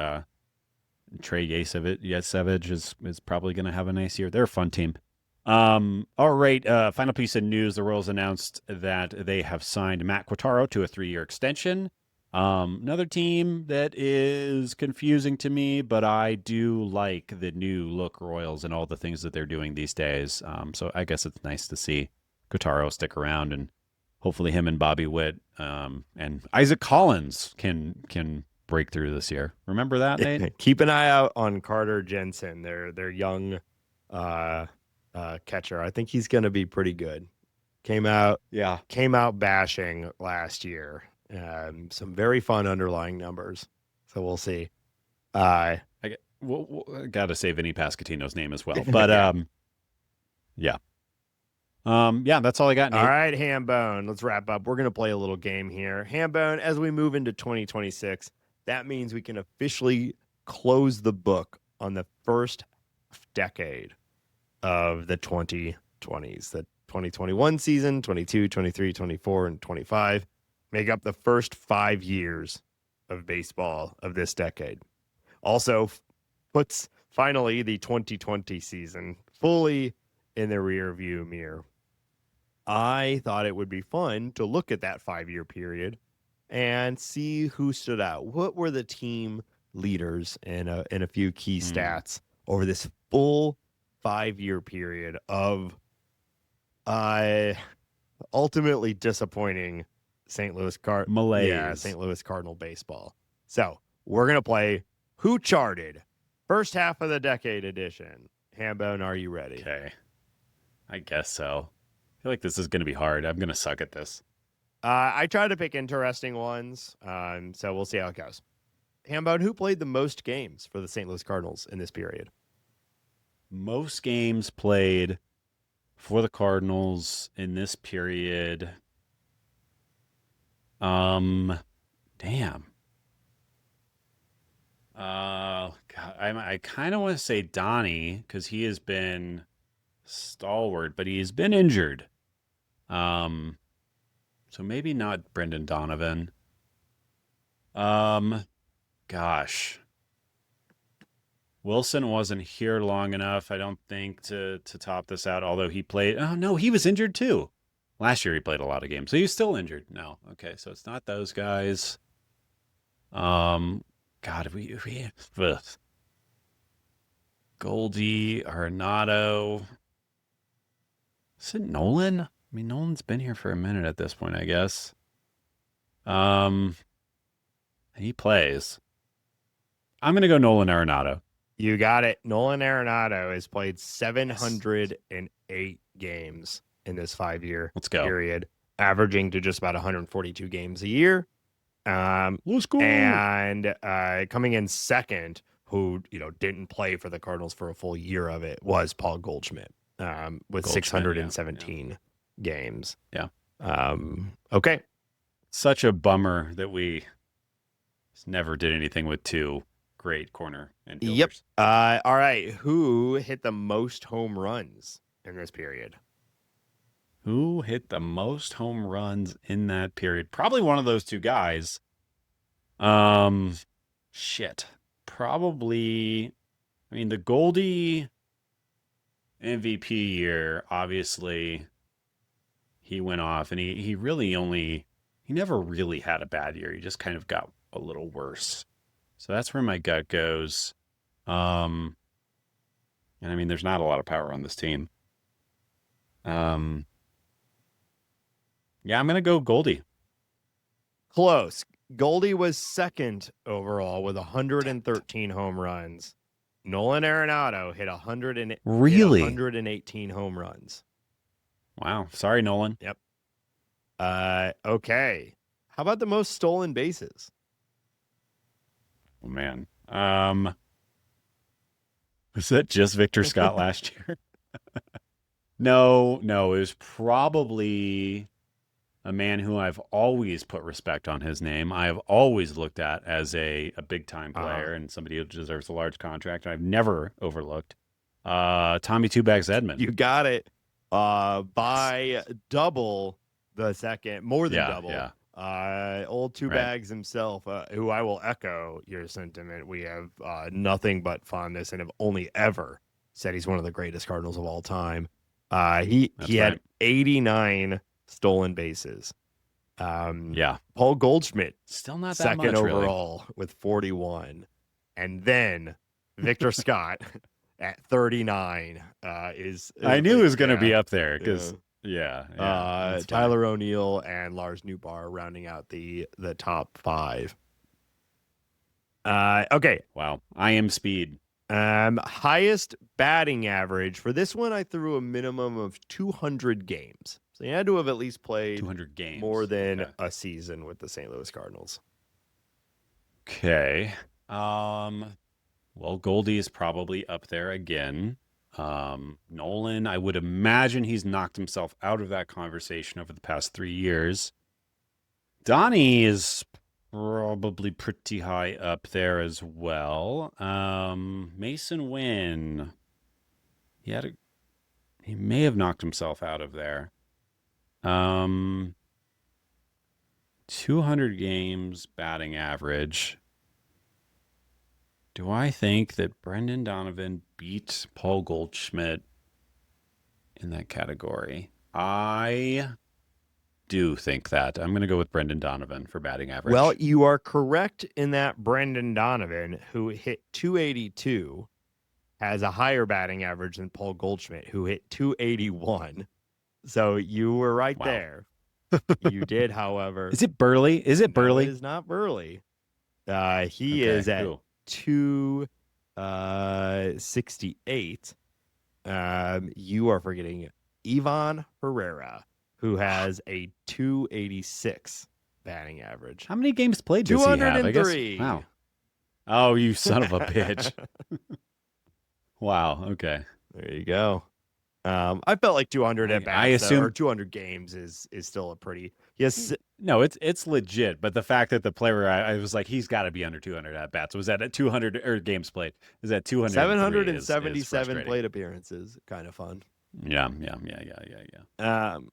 S2: Trey Yesevich is probably going to have a nice year. They're a fun team. All right. Final piece of news: the Royals announced that they have signed Matt Quatraro to a 3-year extension. Another team that is confusing to me, but I do like the new look Royals and all the things that they're doing these days. So I guess it's nice to see Quatraro stick around, and hopefully him and Bobby Witt and Isaac Collins can break through this year. Remember that, Nate?
S1: Keep an eye out on Carter Jensen, their young catcher. I think he's going to be pretty good. Came out bashing last year. Some very fun underlying numbers. So we'll see.
S2: I got to say Vinny Pascatino's name as well. But that's all I got, Nate.
S1: All right, Hambone, let's wrap up. We're going to play a little game here. Hambone, as we move into 2026, that means we can officially close the book on the first decade of the 2020s, the 2021 season, 22, 23, 24, and 25. Make up the first 5 years of baseball of this decade. Also puts finally the 2020 season fully in the rear view mirror. I thought it would be fun to look at that 5-year period and see who stood out. What were the team leaders in a few key stats over this full 5-year period of ultimately disappointing St. Louis Cardinal baseball. So we're going to play Who Charted? First half of the decade edition. Hambone, are you ready?
S2: Okay. I guess so. I feel like this is going to be hard. I'm going to suck at this.
S1: I try to pick interesting ones, so we'll see how it goes. Hambone, who played the most games for the St. Louis Cardinals in this period?
S2: Most games played for the Cardinals in this period. Damn. God, I kind of want to say Donnie because he has been stalwart, but he's been injured. So maybe not Brendan Donovan. Gosh. Wilson wasn't here long enough, I don't think, to top this out, although he played. Oh, no, he was injured too. Last year he played a lot of games, so he's still injured. No. Okay, so it's not those guys. God, we ugh. Goldie, Arenado. Is it Nolan? I mean, Nolan's been here for a minute at this point, I guess. He plays. I'm going to go Nolan Arenado.
S1: You got it. Nolan Arenado has played 708 games in this 5-year period, averaging to just about 142 games a year.
S2: Let's go.
S1: And coming in second, who didn't play for the Cardinals for a full year of it, was Paul Goldschmidt with 617 games.
S2: Yeah.
S1: Okay.
S2: Such a bummer that we never did anything with two great corner infielders.
S1: Yep. All right. Who hit the most home runs in this period?
S2: Who hit the most home runs in that period? Probably one of those two guys. Shit. Probably. I mean, the Goldie MVP year, obviously, he went off, and he never really had a bad year. He just kind of got a little worse. So that's where my gut goes. And I mean, there's not a lot of power on this team. Yeah, I'm going to go Goldie.
S1: Close. Goldie was second overall with 113 home runs. Nolan Arenado hit 118 home runs.
S2: Wow. Sorry, Nolan.
S1: Yep. Okay. How about the most stolen bases?
S2: Oh, man. Was that just Victor Scott last year? No, it was probably a man who I've always put respect on his name. I have always looked at as a big-time player and somebody who deserves a large contract. I've never overlooked Tommy Two Bags Edman.
S1: You got it. By double the second, more than double.
S2: Yeah.
S1: Old Two Bags himself, who I will echo your sentiment. We have nothing but fondness and have only ever said he's one of the greatest Cardinals of all time. He had 89 stolen bases. Paul Goldschmidt,
S2: still not that
S1: second
S2: much,
S1: overall
S2: really,
S1: with 41, and then Victor Scott at 39 is
S2: I knew he was going to be up there because. Yeah.
S1: Tyler O'Neill and Lars Newbar rounding out the top 5. Okay.
S2: Wow. I am speed.
S1: Highest batting average for this one, I threw a minimum of 200 games. So you had to have at least played
S2: 200 games,
S1: more than a season with the St. Louis Cardinals.
S2: Okay. Well, Goldie is probably up there again. Nolan, I would imagine he's knocked himself out of that conversation over the past 3 years. Donnie is probably pretty high up there as well. Mason Wynn, he may have knocked himself out of there. 200 games batting average. Do I think that Brendan Donovan beat Paul Goldschmidt in that category? I do think that. I'm going to go with Brendan Donovan for batting average.
S1: Well, you are correct in that Brendan Donovan, who hit 282, has a higher batting average than Paul Goldschmidt, who hit 281. So you were right there. You did, however.
S2: Is it Burley? Is it Burley?
S1: No, it is not Burley. He is at 268. You are forgetting Ivan Herrera, who has a 286 batting average.
S2: How many games played does he have?
S1: 203.
S2: Wow. Oh, you son of a bitch. Wow. Okay.
S1: There you go. I felt like 200 at bats.
S2: I assume
S1: 200 games is still a pretty. Yes.
S2: No, it's legit. But the fact that the player, I was like, he's got to be under 200 at bats. Was that at 200 or games played? Is that 200?
S1: 777 plate appearances. Kind of fun.
S2: Yeah.
S1: All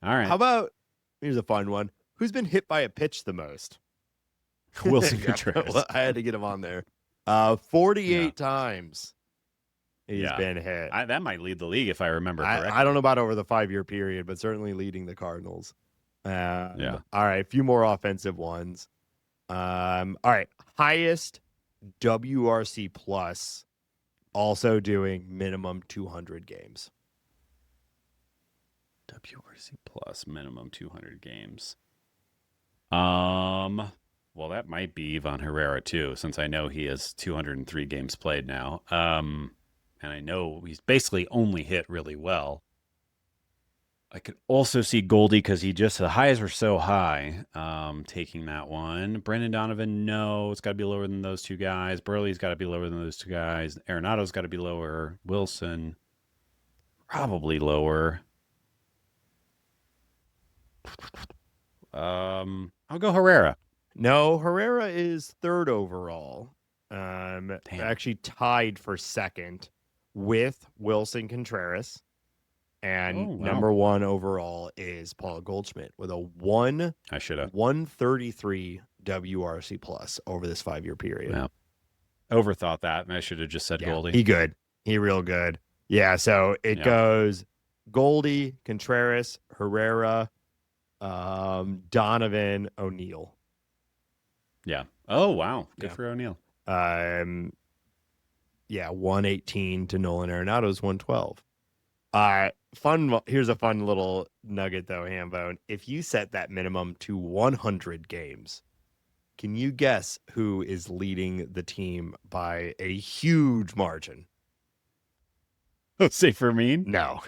S2: right.
S1: How about, here's a fun one. Who's been hit by a pitch the most?
S2: Wilson Contreras.
S1: I had to get him on there. 48 times. He's been hit.
S2: That might lead the league if I remember correctly.
S1: I don't know about over the 5-year period, but certainly leading the Cardinals.
S2: Yeah.
S1: All right, a few more offensive ones. All right, highest WRC plus, also doing minimum 200 games.
S2: WRC plus minimum 200 games. Well, that might be Ivan Herrera too, since I know he has 203 games played now. And I know he's basically only hit really well. I could also see Goldie because the highs were so high. Taking that one. Brendan Donovan, no, it's got to be lower than those two guys. Burley's got to be lower than those two guys. Arenado's got to be lower. Wilson, probably lower. I'll go Herrera.
S1: No, Herrera is third overall. Actually tied for second with Wilson Contreras. And number one overall is Paul Goldschmidt with a 133 WRC plus over this 5-year period.
S2: Yeah. Overthought that, and I should have just said Goldie.
S1: He good. He real good. Yeah, so it goes Goldie, Contreras, Herrera, Donovan, O'Neill.
S2: Yeah. Oh, wow. Good for O'Neill.
S1: 118 to Nolan Arenado's 112. Here's a fun little nugget though, Hambone. If you set that minimum to 100 games, can you guess who is leading the team by a huge margin?
S2: Say Fermin?
S1: No.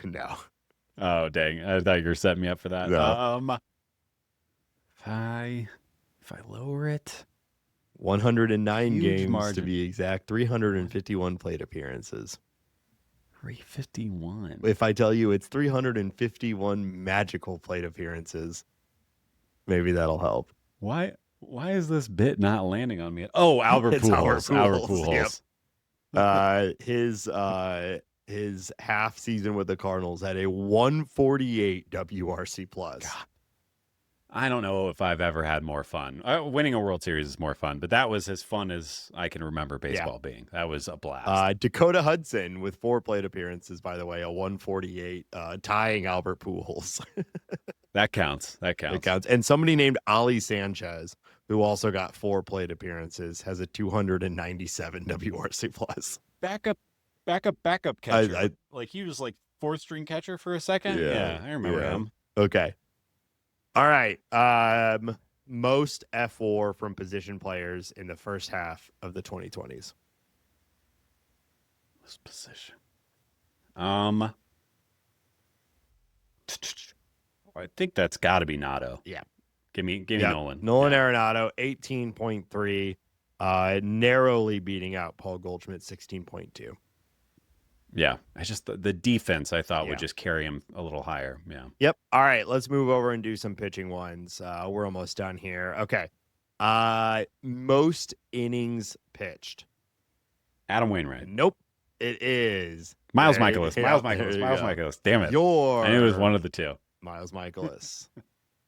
S2: Oh, dang. I thought you were setting me up for that.
S1: No.
S2: If I lower it,
S1: 109 games margin. To be exact, 351 plate appearances.
S2: 351.
S1: If I tell you it's 351 magical plate appearances, maybe that'll help.
S2: Why is this bit not landing on me? Oh, Albert Pujols. Albert
S1: Pujols. Yep. His half season with the Cardinals had a 148 WRC plus. God.
S2: I don't know if I've ever had more fun. Winning a World Series is more fun, but that was as fun as I can remember baseball being. That was a blast.
S1: Dakota Hudson with 4 plate appearances, by the way, a 148, tying Albert Pujols.
S2: That counts.
S1: And somebody named Ali Sanchez, who also got 4 plate appearances, has a 297 WRC plus.
S2: Backup catcher. Like he was like 4th-string catcher for a second. Yeah, I remember him.
S1: Okay. All right. Most F4 from position players in the first half of the 2020s.
S2: Most position. I think that's got to be Nato.
S1: Yeah.
S2: Give me Nolan.
S1: Nolan Arenado, 18.3, narrowly beating out Paul Goldschmidt, 16.2.
S2: Yeah, the defense I thought would just carry him a little higher. Yeah.
S1: Yep. All right, let's move over and do some pitching ones. We're almost done here. Okay. Most innings pitched.
S2: Adam Wainwright.
S1: Nope. It is
S2: Miles Michaelis. Miles Michaelis. Damn it. I knew it was one of the two.
S1: Miles Michaelis.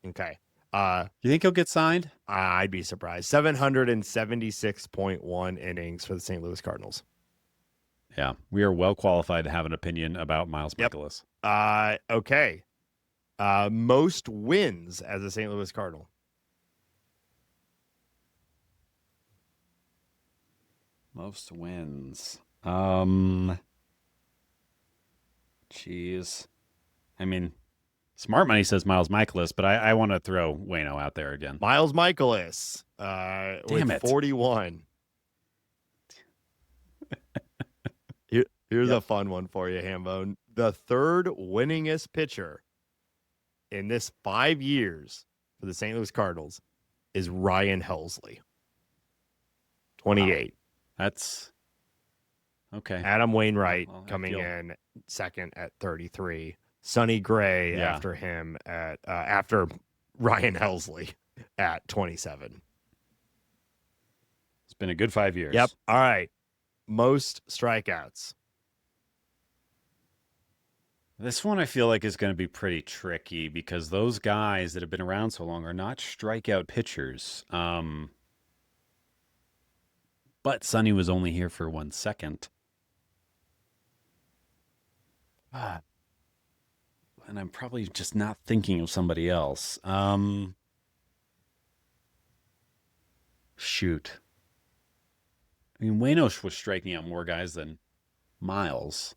S1: Okay.
S2: You think he'll get signed?
S1: I'd be surprised. 776.1 innings for the St. Louis Cardinals.
S2: Yeah, we are well qualified to have an opinion about Miles Michaelis.
S1: Okay. Most wins as a St. Louis Cardinal.
S2: Most wins. Jeez. I mean, smart money says Miles Michaelis, but I want to throw Waino out there again.
S1: Miles Michaelis. With 41. Here's a fun one for you, Hambone. The third winningest pitcher in this 5 years for the St. Louis Cardinals is Ryan Helsley. 28.
S2: Wow. That's okay.
S1: Adam Wainwright coming in second at 33. Sonny Gray after him at after Ryan Helsley at 27.
S2: It's been a good 5 years.
S1: Yep. All right. Most strikeouts.
S2: This one I feel like is going to be pretty tricky because those guys that have been around so long are not strikeout pitchers. But Sonny was only here for 1 second. And I'm probably just not thinking of somebody else. Shoot. I mean, Wayno was striking out more guys than Miles,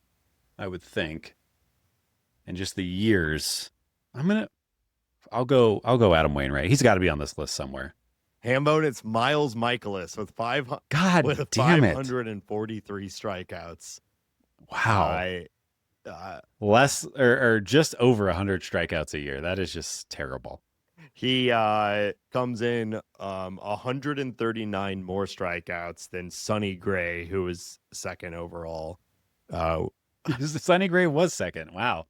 S2: I would think. And just the years. I'll go Adam Wainwright. He's got to be on this list somewhere.
S1: Hambone, it's Miles Michaelis with
S2: God damn it.
S1: 543 strikeouts.
S2: Wow. Less or just over 100 strikeouts a year. That is just terrible.
S1: He comes in 139 more strikeouts than Sonny Gray, who was second overall.
S2: Sonny Gray was second. Wow.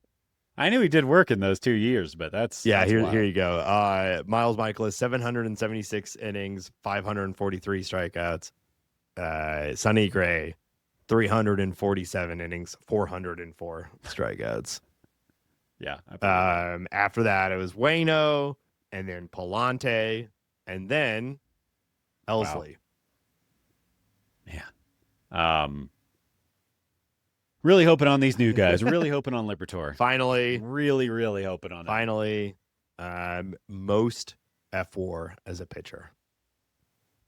S2: I knew he did work in those 2 years, but that's
S1: here you go. Miles Michaelis, 776 innings, 543 strikeouts. Sonny Gray, 347 innings, 404 strikeouts.
S2: Yeah.
S1: After that, it was Wayno, and then Palante, and then Elsley.
S2: Wow. Yeah. Really hoping on these new guys. Really hoping on Liberatore.
S1: Finally.
S2: Really, really hoping on it.
S1: Finally, most F4 as a pitcher.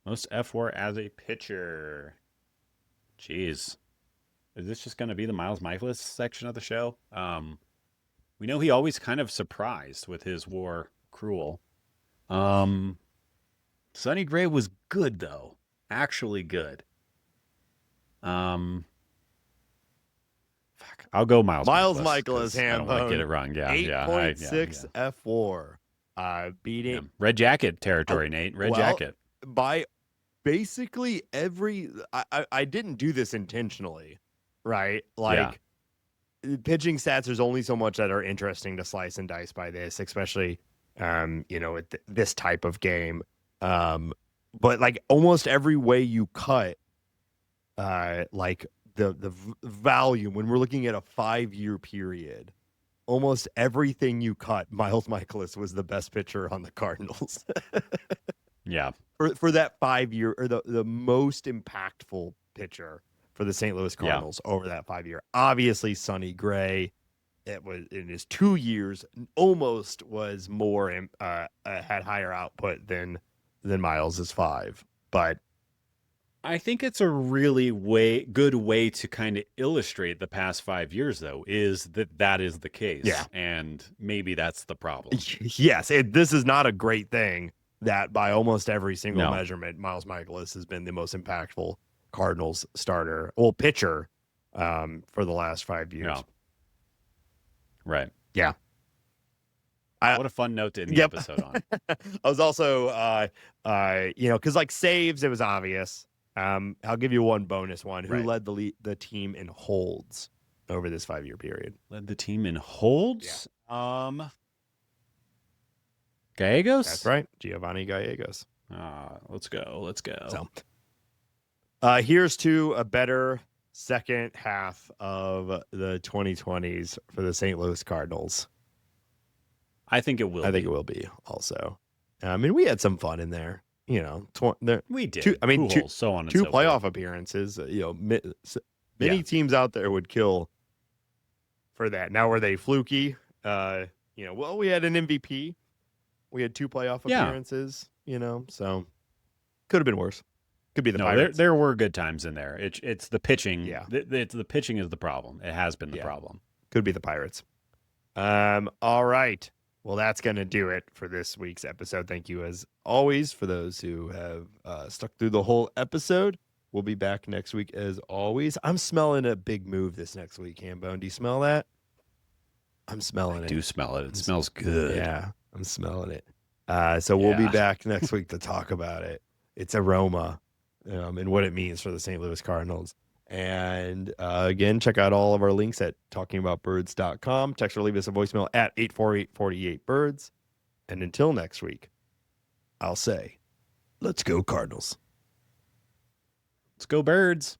S2: Most F4 as a pitcher. Jeez. Is this just going to be the Miles Michaelis section of the show? We know he always kind of surprised with his WAR accrual. Sonny Gray was good, though. Actually good. I'll go Miles
S1: Michaelis,
S2: I don't want to get it wrong. Yeah,
S1: 8.6 F4. Beating
S2: Red Jacket territory, Nate. Red Jacket.
S1: By basically every... I didn't do this intentionally, right? Like, pitching stats, there's only so much that are interesting to slice and dice by this, especially, at this type of game. But, like, almost every way you cut, like... The value when we're looking at a 5-year period, almost everything you cut, Miles Michaelis was the best pitcher on the Cardinals.
S2: Yeah.
S1: For that 5-year, or the most impactful pitcher for the St. Louis Cardinals over that 5-year. Obviously, Sonny Gray, it was in his 2 years, almost was more had higher output than Miles's 5. But
S2: I think it's a really good way to kind of illustrate the past 5 years, though, is that is the case.
S1: Yeah.
S2: And maybe that's the problem.
S1: Yes. This is not a great thing that by almost every single measurement, Miles Michaelis has been the most impactful Cardinals pitcher for the last 5 years.
S2: Yeah. Right.
S1: Yeah.
S2: What a fun note to end the episode on.
S1: I was also, because like saves, it was obvious. I'll give you one bonus one. Who led the team in holds over this 5-year period?
S2: Led the team in holds? Yeah. Gallegos?
S1: That's right. Giovanni Gallegos.
S2: Let's go.
S1: So, here's to a better second half of the 2020s for the St. Louis Cardinals.
S2: I think it will.
S1: I think it will be also. I mean, we had some fun in there.
S2: We did.
S1: Two
S2: so
S1: playoff appearances. Many teams out there would kill for that. Now, were they fluky? We had an MVP. We had 2 playoff appearances. So could have been worse. Could be the Pirates.
S2: There were good times in there. It's the pitching. Yeah, the pitching is the problem. It has been the problem.
S1: Could be the Pirates. All right. Well, that's going to do it for this week's episode. Thank you, as always, for those who have stuck through the whole episode. We'll be back next week, as always. I'm smelling a big move this next week, Hambone. Do you smell that? I'm smelling it.
S2: I do smell it. It smells good.
S1: Yeah, I'm smelling it. So we'll be back next week to talk about it. Its aroma and what it means for the St. Louis Cardinals. And again, check out all of our links at talkingaboutbirds.com. Text or leave us a voicemail at 848-48-BIRDS. And until next week, I'll say, let's go Cardinals.
S2: Let's go Birds.